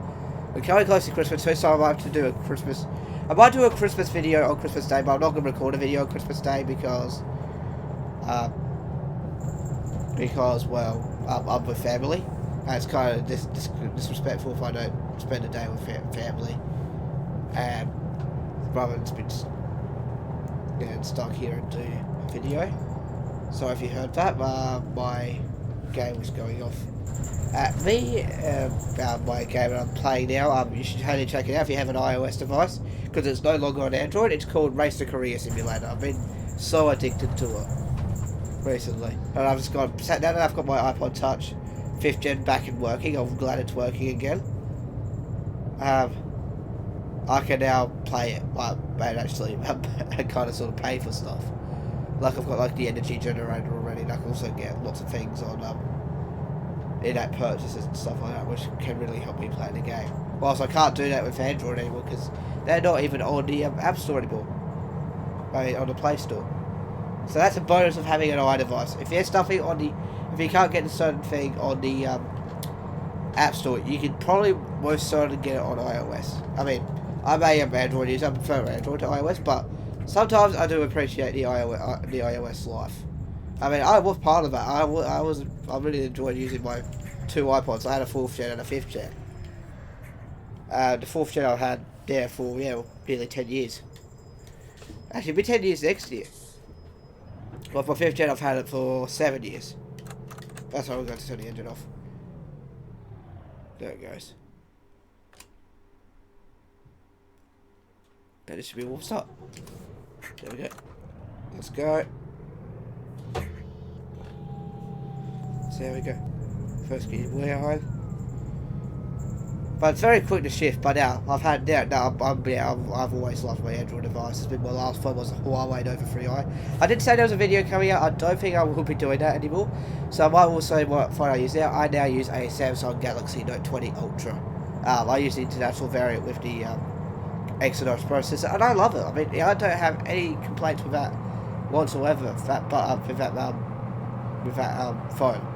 we're coming close to Christmas too, so I might have to do a Christmas... I might do a Christmas video on Christmas Day, but I'm not going to record a video on Christmas Day because, well, I'm with family. And it's kind of disrespectful if I don't spend a day with family. And rather than been stuck here and do a video. So if you heard that, my game was going off at me. My game that I'm playing now, you should totally check it out if you have an iOS device, because it's no longer on Android. It's called Race to Korea Simulator. I've been so addicted to it recently. And I've just sat down and I've got my iPod Touch 5th gen back and working. I'm glad it's working again. I can now play it, and actually kind of sort of pay for stuff. Like I've got like the energy generator already, and I can also get lots of things on in-app purchases and stuff like that, which can really help me play the game. Whilst I can't do that with Android anymore because they're not even on the App Store anymore. I mean, on the Play Store. So that's a bonus of having an iDevice. If there's nothing on if you can't get a certain thing on the App Store, you can probably most certainly get it on iOS. I mean, I may have Android users, I prefer Android to iOS, but sometimes I do appreciate the iOS life. I mean, I was part of it. I really enjoyed using my 2 iPods. I had a 4th gen and a 5th gen. The 4th gen I've had there for nearly 10 years. Actually, it'll be 10 years next year. But for 5th gen I've had it for 7 years. That's why we're going to turn the engine off. There it goes. That it should be warmed up. There we go. Let's go. So there we go. First gear way high. But it's very quick to shift. But now I've always loved my Android device. It's been my last phone was a Huawei Nova 3i. I did say there was a video coming out. I don't think I will be doing that anymore. So I might also what phone I use now. I now use a Samsung Galaxy Note 20 Ultra. I use the international variant with the Exynos processor, and I love it. I mean, I don't have any complaints with that whatsoever. With that phone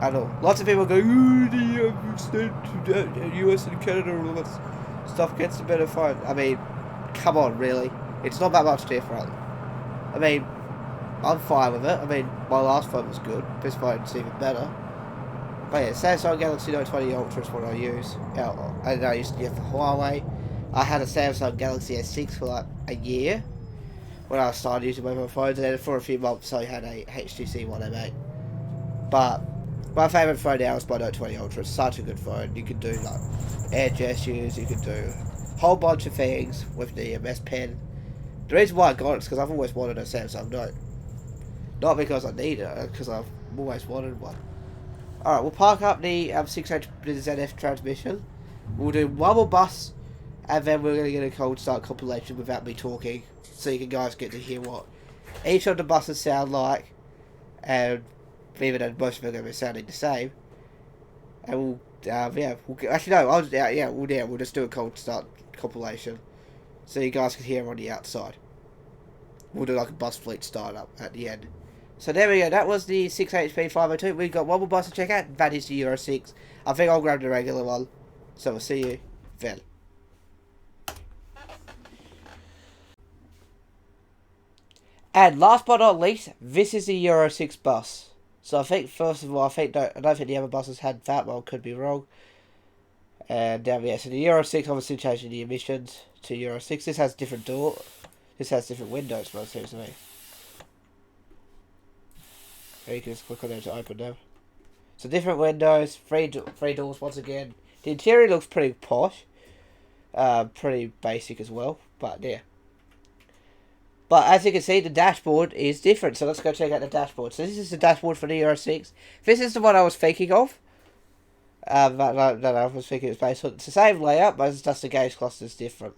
at all. Lots of people go, "Ooh, the US and Canada and all that stuff gets a better phone." I mean, come on, really? It's not that much different. I mean, I'm fine with it. I mean, my last phone was good. This phone's even better. But yeah, Samsung Galaxy Note 20 Ultra is what I use. And I used to get for Huawei. I had a Samsung Galaxy S6 for like a year when I started using mobile phones, and then for a few months I had a HTC One M8. But my favourite phone now is my Note 20 Ultra. It's such a good phone. You can do like air gestures, you can do a whole bunch of things with the S Pen. The reason why I got it is because I've always wanted a Samsung Note. Not because I need it, because I've always wanted one. Alright, we'll park up the 600 ZF transmission. We'll do one more bus, and then we're going to get a cold start compilation without me talking, so you guys get to hear what each of the buses sound like, and even though most of them are going to be sounding the same. And we'll we'll just do a cold start compilation, so you guys can hear on the outside. We'll do like a bus fleet startup at the end. So there we go. That was the 6HP 502. We've got one more bus to check out. That is the Euro 6. I think I'll grab the regular one. So we'll see you then. And last but not least, this is the Euro 6 bus. So I think, first of all, I don't think the other buses had that. Well, could be wrong. And yeah, so the Euro 6 obviously changing the emissions to Euro 6. This has different door. This has different windows, well, it seems to me. You can just click on them to open them. So different windows, three doors once again. The interior looks pretty posh. Pretty basic as well, but yeah. But as you can see, the dashboard is different. So let's go check out the dashboard. So this is the dashboard for the Euro 6. This is the one I was thinking of. I was thinking it was based on... It's the same layout, but it's just the gauge cluster is different.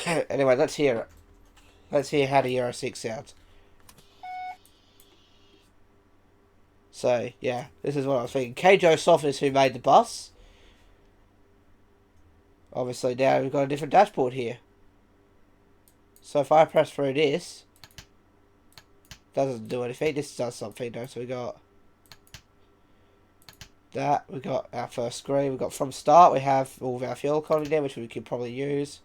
Anyway, let's hear it. Let's hear how the Euro 6 sounds. So, yeah, this is what I was thinking. Keijo Soft is who made the bus. Obviously, now we've got a different dashboard here. So if I press through this, doesn't do anything. This does something though. So we got that. We got our first screen. We got from start. We have all of our fuel economy there, which we could probably use.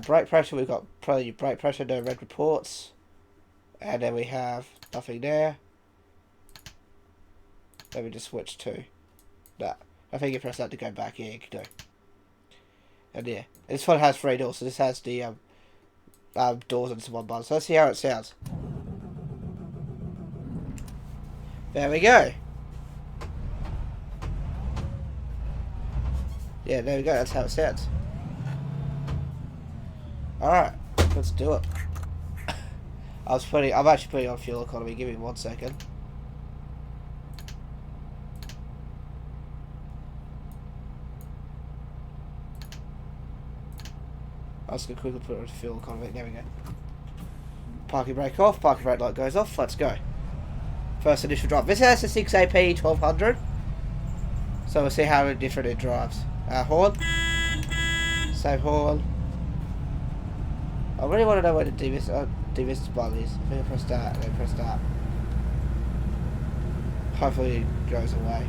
Brake pressure. We've got probably brake pressure. No red reports. And then we have nothing there. Let me just switch to that. I think you press that to go back. Yeah, you can do. And yeah, this one has 3 doors. So this has the doors into one bus. So let's see how it sounds. There we go. Yeah, there we go. That's how it sounds. Alright, let's do it. I'm actually putting on fuel economy. Give me 1 second. I was going to quickly put it on fuel economy. There we go. Parking brake off. Parking brake light goes off. Let's go. First initial drive. This has a 6AP 1200. So we'll see how different it drives. Horn. Same horn. I really want to know where the devis button is. I'm going to press that and then press that. Hopefully it goes away.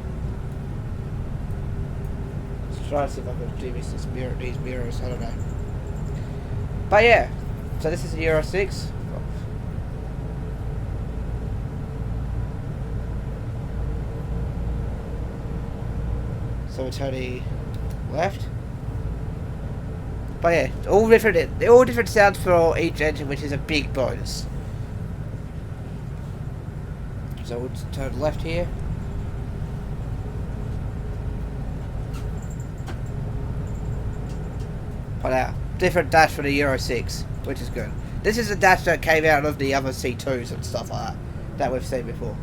Let's try to see if I can devis these mirrors. I don't know. But yeah, so this is the Euro 6. So we're turning left. But yeah, all different sounds for each engine, which is a big bonus. So we'll just turn left here. But now, different dash for the Euro 6, which is good. This is a dash that came out of the other C2s and stuff like that we've seen before.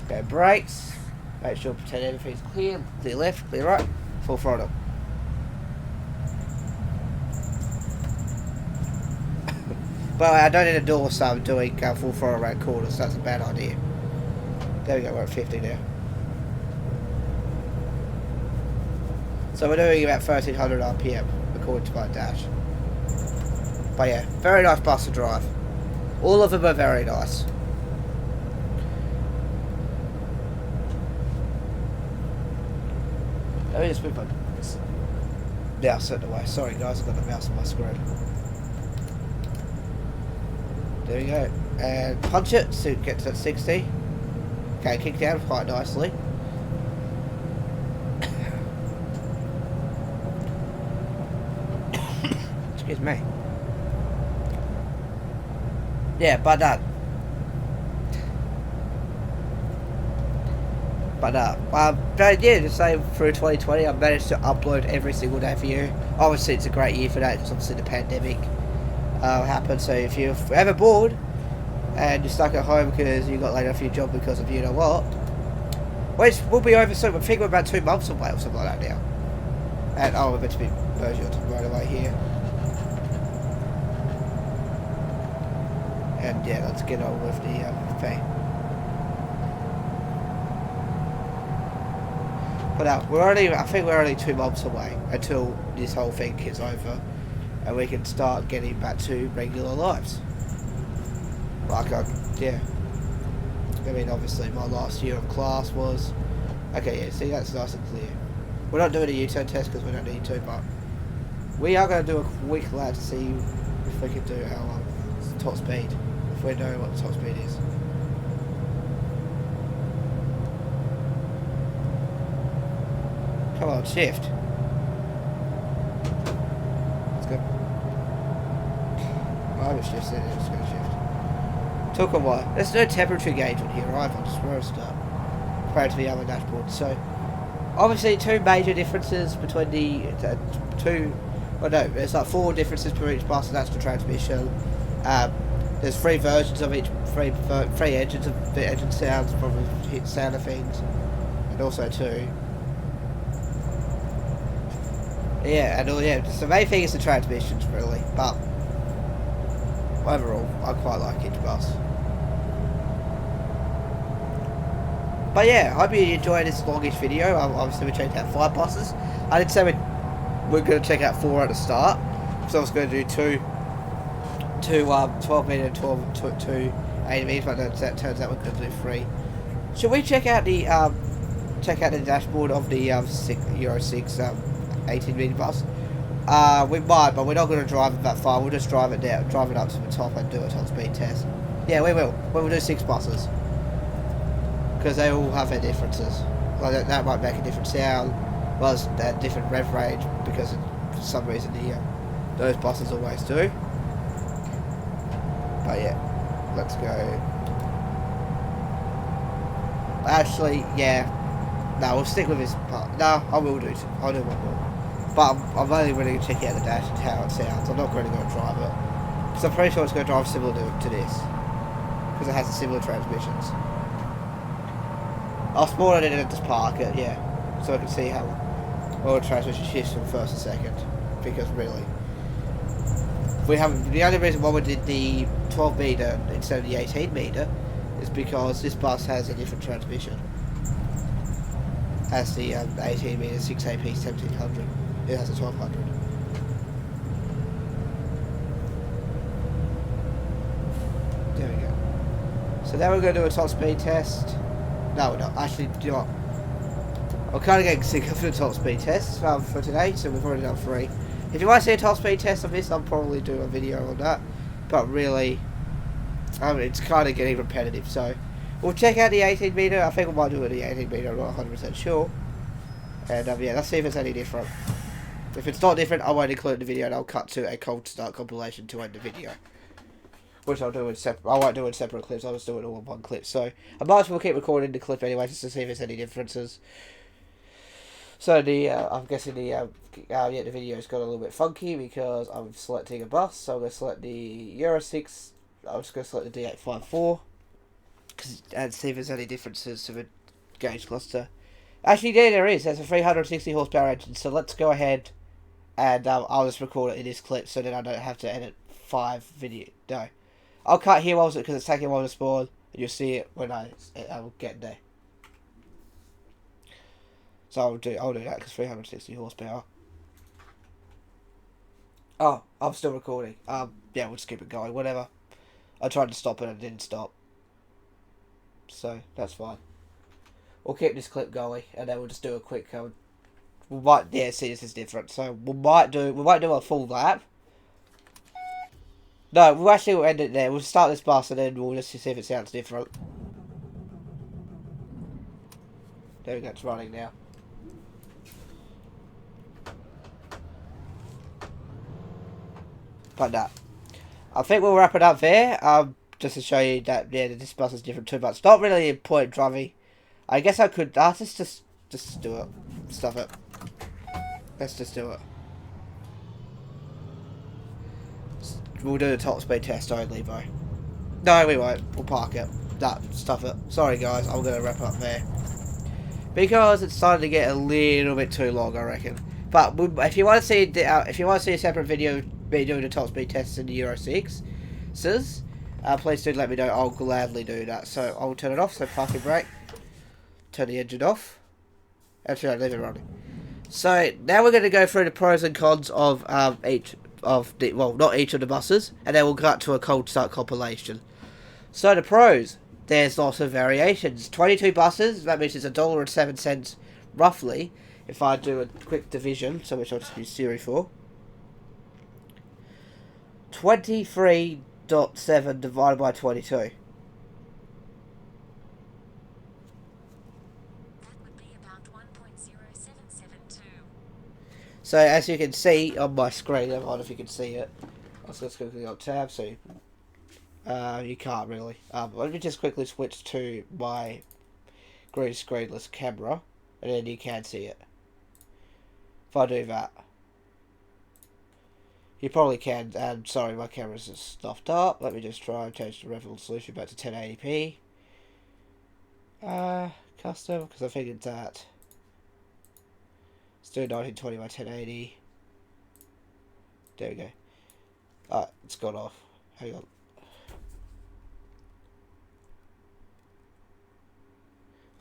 Okay, brakes. Make sure pretend everything's clear. Clear left, clear right. Full throttle. But I don't need a door, so I'm doing full throttle around corners. So that's a bad idea. There we go, we're at 50 now. So we're doing about 1300 RPM according to my dash. But yeah, very nice bus to drive. All of them are very nice. Let me just move my mouse out of the way. Sorry guys, I've got the mouse on my screen. There we go. And punch it so it gets at 60. Okay, kick down quite nicely. Excuse me. Yeah, but yeah, the same through 2020, I've managed to upload every single day for you. Obviously, it's a great year for that, because obviously the pandemic happened. So if you're ever bored and you're stuck at home because you got laid off your job because of you know what, which will be over soon. I think we're about 2 months away or something like that now. And we're meant to be merging onto the motorway here. And yeah, let's get on with the thing. But I think we're only 2 months away until this whole thing is over, and we can start getting back to regular lives. Like, yeah. I mean, obviously, my last year of class was... Okay, yeah, see, that's nice and clear. We're not doing a U-turn test because we don't need to, but... We are going to do a quick lap to see if we can do our top speed. If we know what the top speed is. Come on, shift. Let's go. I haven't shifted it, it's going to shift. Took a while. There's no temperature gauge on here either, I just want to start. Compared to the other dashboard. So, obviously, two major differences between the two. Well, no, there's like 4 differences per each bus, and that's the transmission. There's 3 versions of each, 3 engines of the engine sounds from the hit sound of things, and also 2. Yeah, and the main thing is the transmissions, really, but overall, I quite like each bus. But yeah, I hope you enjoyed this longish video. Obviously, we checked out 5 buses. I did say we're going to check out 4 at the start, so I was going to do two 12 meter and 2 8 meters, but that turns out we're going to do 3. Should we check out the dashboard of the Euro 6 18 meter bus? We might, but we're not going to drive it that far. We'll just drive it down, drive it up to the top, and do a top speed test. Yeah, we will. We'll do 6 buses because they all have their differences. Like that might make a different sound. Well, it's that different rev range because for some reason those buses always do. But yeah, let's go. Actually, yeah. No, we'll stick with this part. No, I will do. I'll do one more. But I'm only really going to check out the dash and how it sounds. I'm not really going to drive it. Because I'm pretty sure it's going to drive similar to this. Because it has similar transmissions. I'll spawn it in and just park it, yeah. So I can see how all the transmission shifts from first to second. Because really, we haven't. The only reason why we did the 12 meter instead of the 18 meter is because this bus has a different transmission. Has the 18 meter 6AP 1700. It has a 1200. There we go. So now we're going to do a top speed test. No, we're not. Actually, do you know what? I'm kind of getting sick of the top speed test for today, so we've already done 3. If you want to see a top speed test of this, I'll probably do a video on that. But really, it's kind of getting repetitive, so we'll check out the 18 meter. I think we might do it the 18 meter, I'm not 100% sure. And yeah, let's see if it's any different. If it's not different, I won't include the video and I'll cut to a cold start compilation to end the video. Which I'll do in separate. I won't do it in separate clips. I'll just do it all in one clip. So I might as well keep recording the clip anyway, just to see if there's any differences. So I'm guessing the video's got a little bit funky because I'm selecting a bus. So I'm going to select the Euro 6. I'm just going to select the D854 and see if there's any differences to the gauge cluster. Actually, there is. There's a 360 horsepower engine. So let's go ahead and I'll just record it in this clip so that I don't have to edit 5 video. No. I'll cut here also because it's taking a while to spawn, and you'll see it when I'll get there. So I'll do that because 360 horsepower. Oh, I'm still recording. Yeah, we'll just keep it going. Whatever. I tried to stop it and it didn't stop. So that's fine. We'll keep this clip going, and then we'll just do a quick. We might see this is different. So we might do a full lap. No, we'll actually end it there. We'll start this bus and then we'll just see if it sounds different. There we go, it's running now. But no. I think we'll wrap it up there. Just to show you that, yeah, this bus is different too, but it's not really important driving. I guess I could, let's just do it. Stuff it. Let's just do it. We'll do the top speed test only, though. No, we won't. We'll park it. Nah, stuff it. Sorry, guys. I'm going to wrap up there. Because it's starting to get a little bit too long, I reckon. But if you want to see a separate video me doing the top speed tests in the Euro 6, please do let me know. I'll gladly do that. So I'll turn it off. So parking brake. Turn the engine off. Actually, no, leave it running. So now we're going to go through the pros and cons of each of the, well, not each of the buses, and then we'll cut to a cold start compilation. So the pros, there's lots of variations. 22 buses, that means it's $1.07 roughly. If I do a quick division, so which I'll just use Siri for. 23.7 divided by 22. That would be about 1.0772. So as you can see on my screen, I don't know if you can see it. I'll just quickly on tab, so you can't really. Let me just quickly switch to my green screenless camera, and then you can see it. If I do that, you probably can. And sorry, my camera's just stuffed up. Let me just try and change the resolution back to 1080p. Custom, because I figured that. Let's do 1920 by 1080. There we go. It's gone off. Hang on.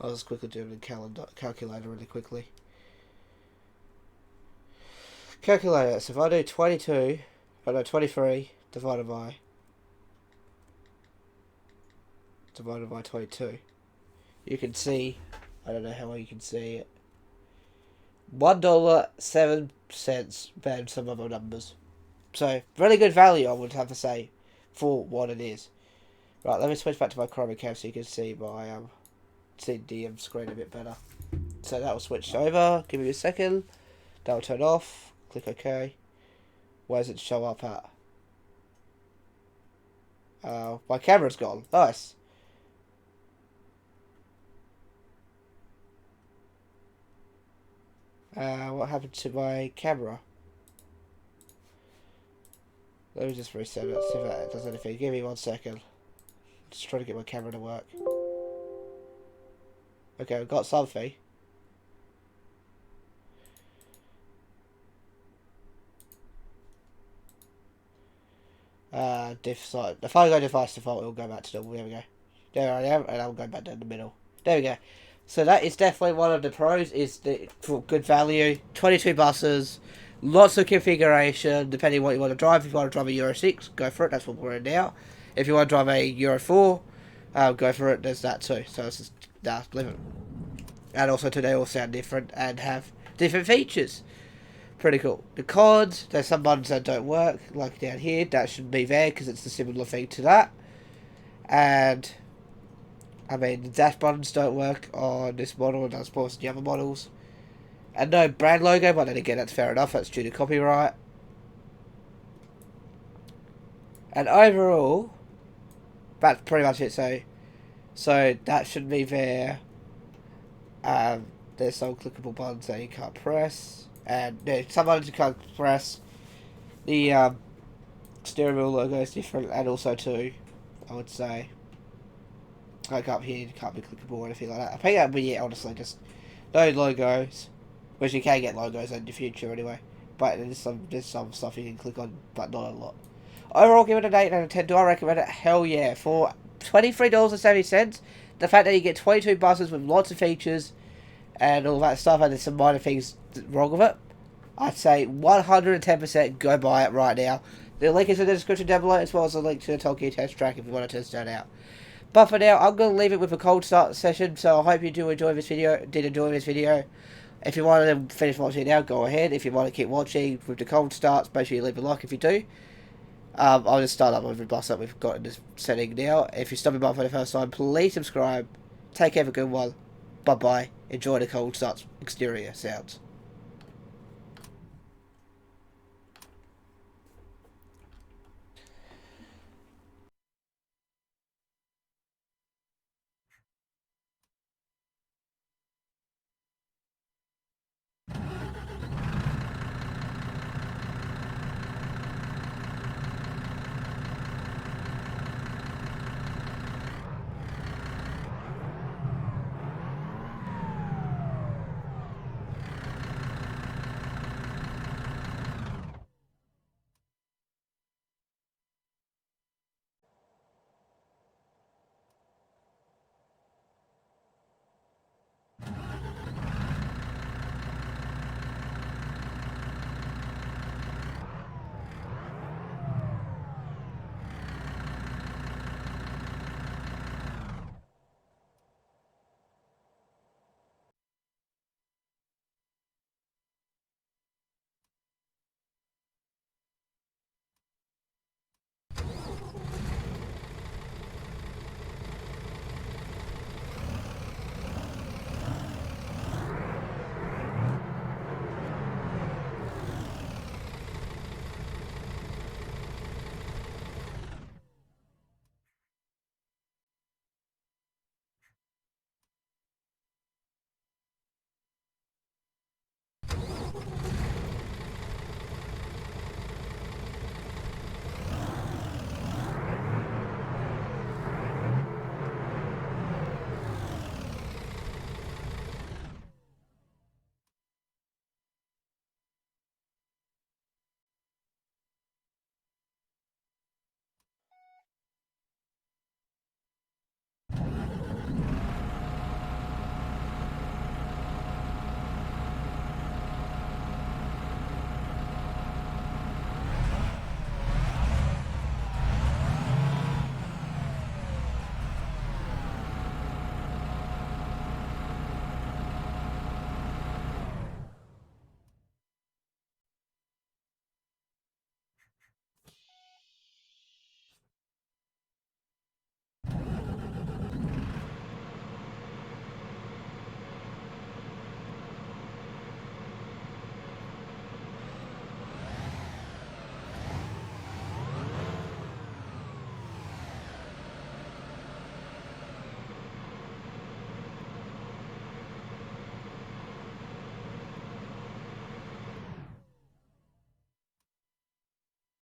I'll just quickly do it in calculator really quickly. Calculator, so if I do 23 divided by 22, you can see, I don't know how well you can see it, $1.07 better than some other numbers. So, really good value, I would have to say, for what it is. Right, let me switch back to my Chroma cam so you can see my CDM screen a bit better. So that will switch over. Give me a second. That will turn off. Click OK. Where does it show up at? My camera's gone. Nice. What happened to my camera? Let me just reset it, see if that does anything. Give me 1 second. Just trying to get my camera to work. Okay, I've got something. If I go device default, it'll go back to normal. There we go. There I am, and I'll go back down the middle. There we go. So that is definitely one of the pros. Is for good value. 22 buses, lots of configuration depending on what you want to drive. If you want to drive a Euro 6, go for it. That's what we're in now. If you want to drive a Euro 4, go for it. There's that too. So it's just leave it. And also today all sound different and have different features. Pretty cool. The cards, there's some buttons that don't work, like down here. That should be there because it's a similar thing to that. And I mean, the dash buttons don't work on this model, and I suppose the other models. And no brand logo, but then again, that's fair enough. That's due to copyright. And overall, that's pretty much it. So that should be there. There's some clickable buttons that you can't press. And some buttons you can't press. The steering wheel logo is different, and also too, I would say, like up here, it can't be clickable or anything like that. I think that would be it, honestly, just no logos, which you can get logos in the future anyway. But there's some stuff you can click on, but not a lot. Overall, give it an 8 out of 10. Do I recommend it? Hell yeah! For $23.70, the fact that you get 22 buses with lots of features and all that stuff, and there's some minor things wrong with it, I'd say 110% go buy it right now. The link is in the description down below, as well as a link to the Tokyo test track if you want to test that out. But for now, I'm going to leave it with a cold start session, so I hope you did enjoy this video. If you want to finish watching it now, go ahead. If you want to keep watching with the cold starts, make sure you leave a like if you do. I'll just start up with the bus that we've got in this setting now. If you're stopping by for the first time, please subscribe. Take care, have a good one. Bye-bye. Enjoy the cold starts exterior sounds.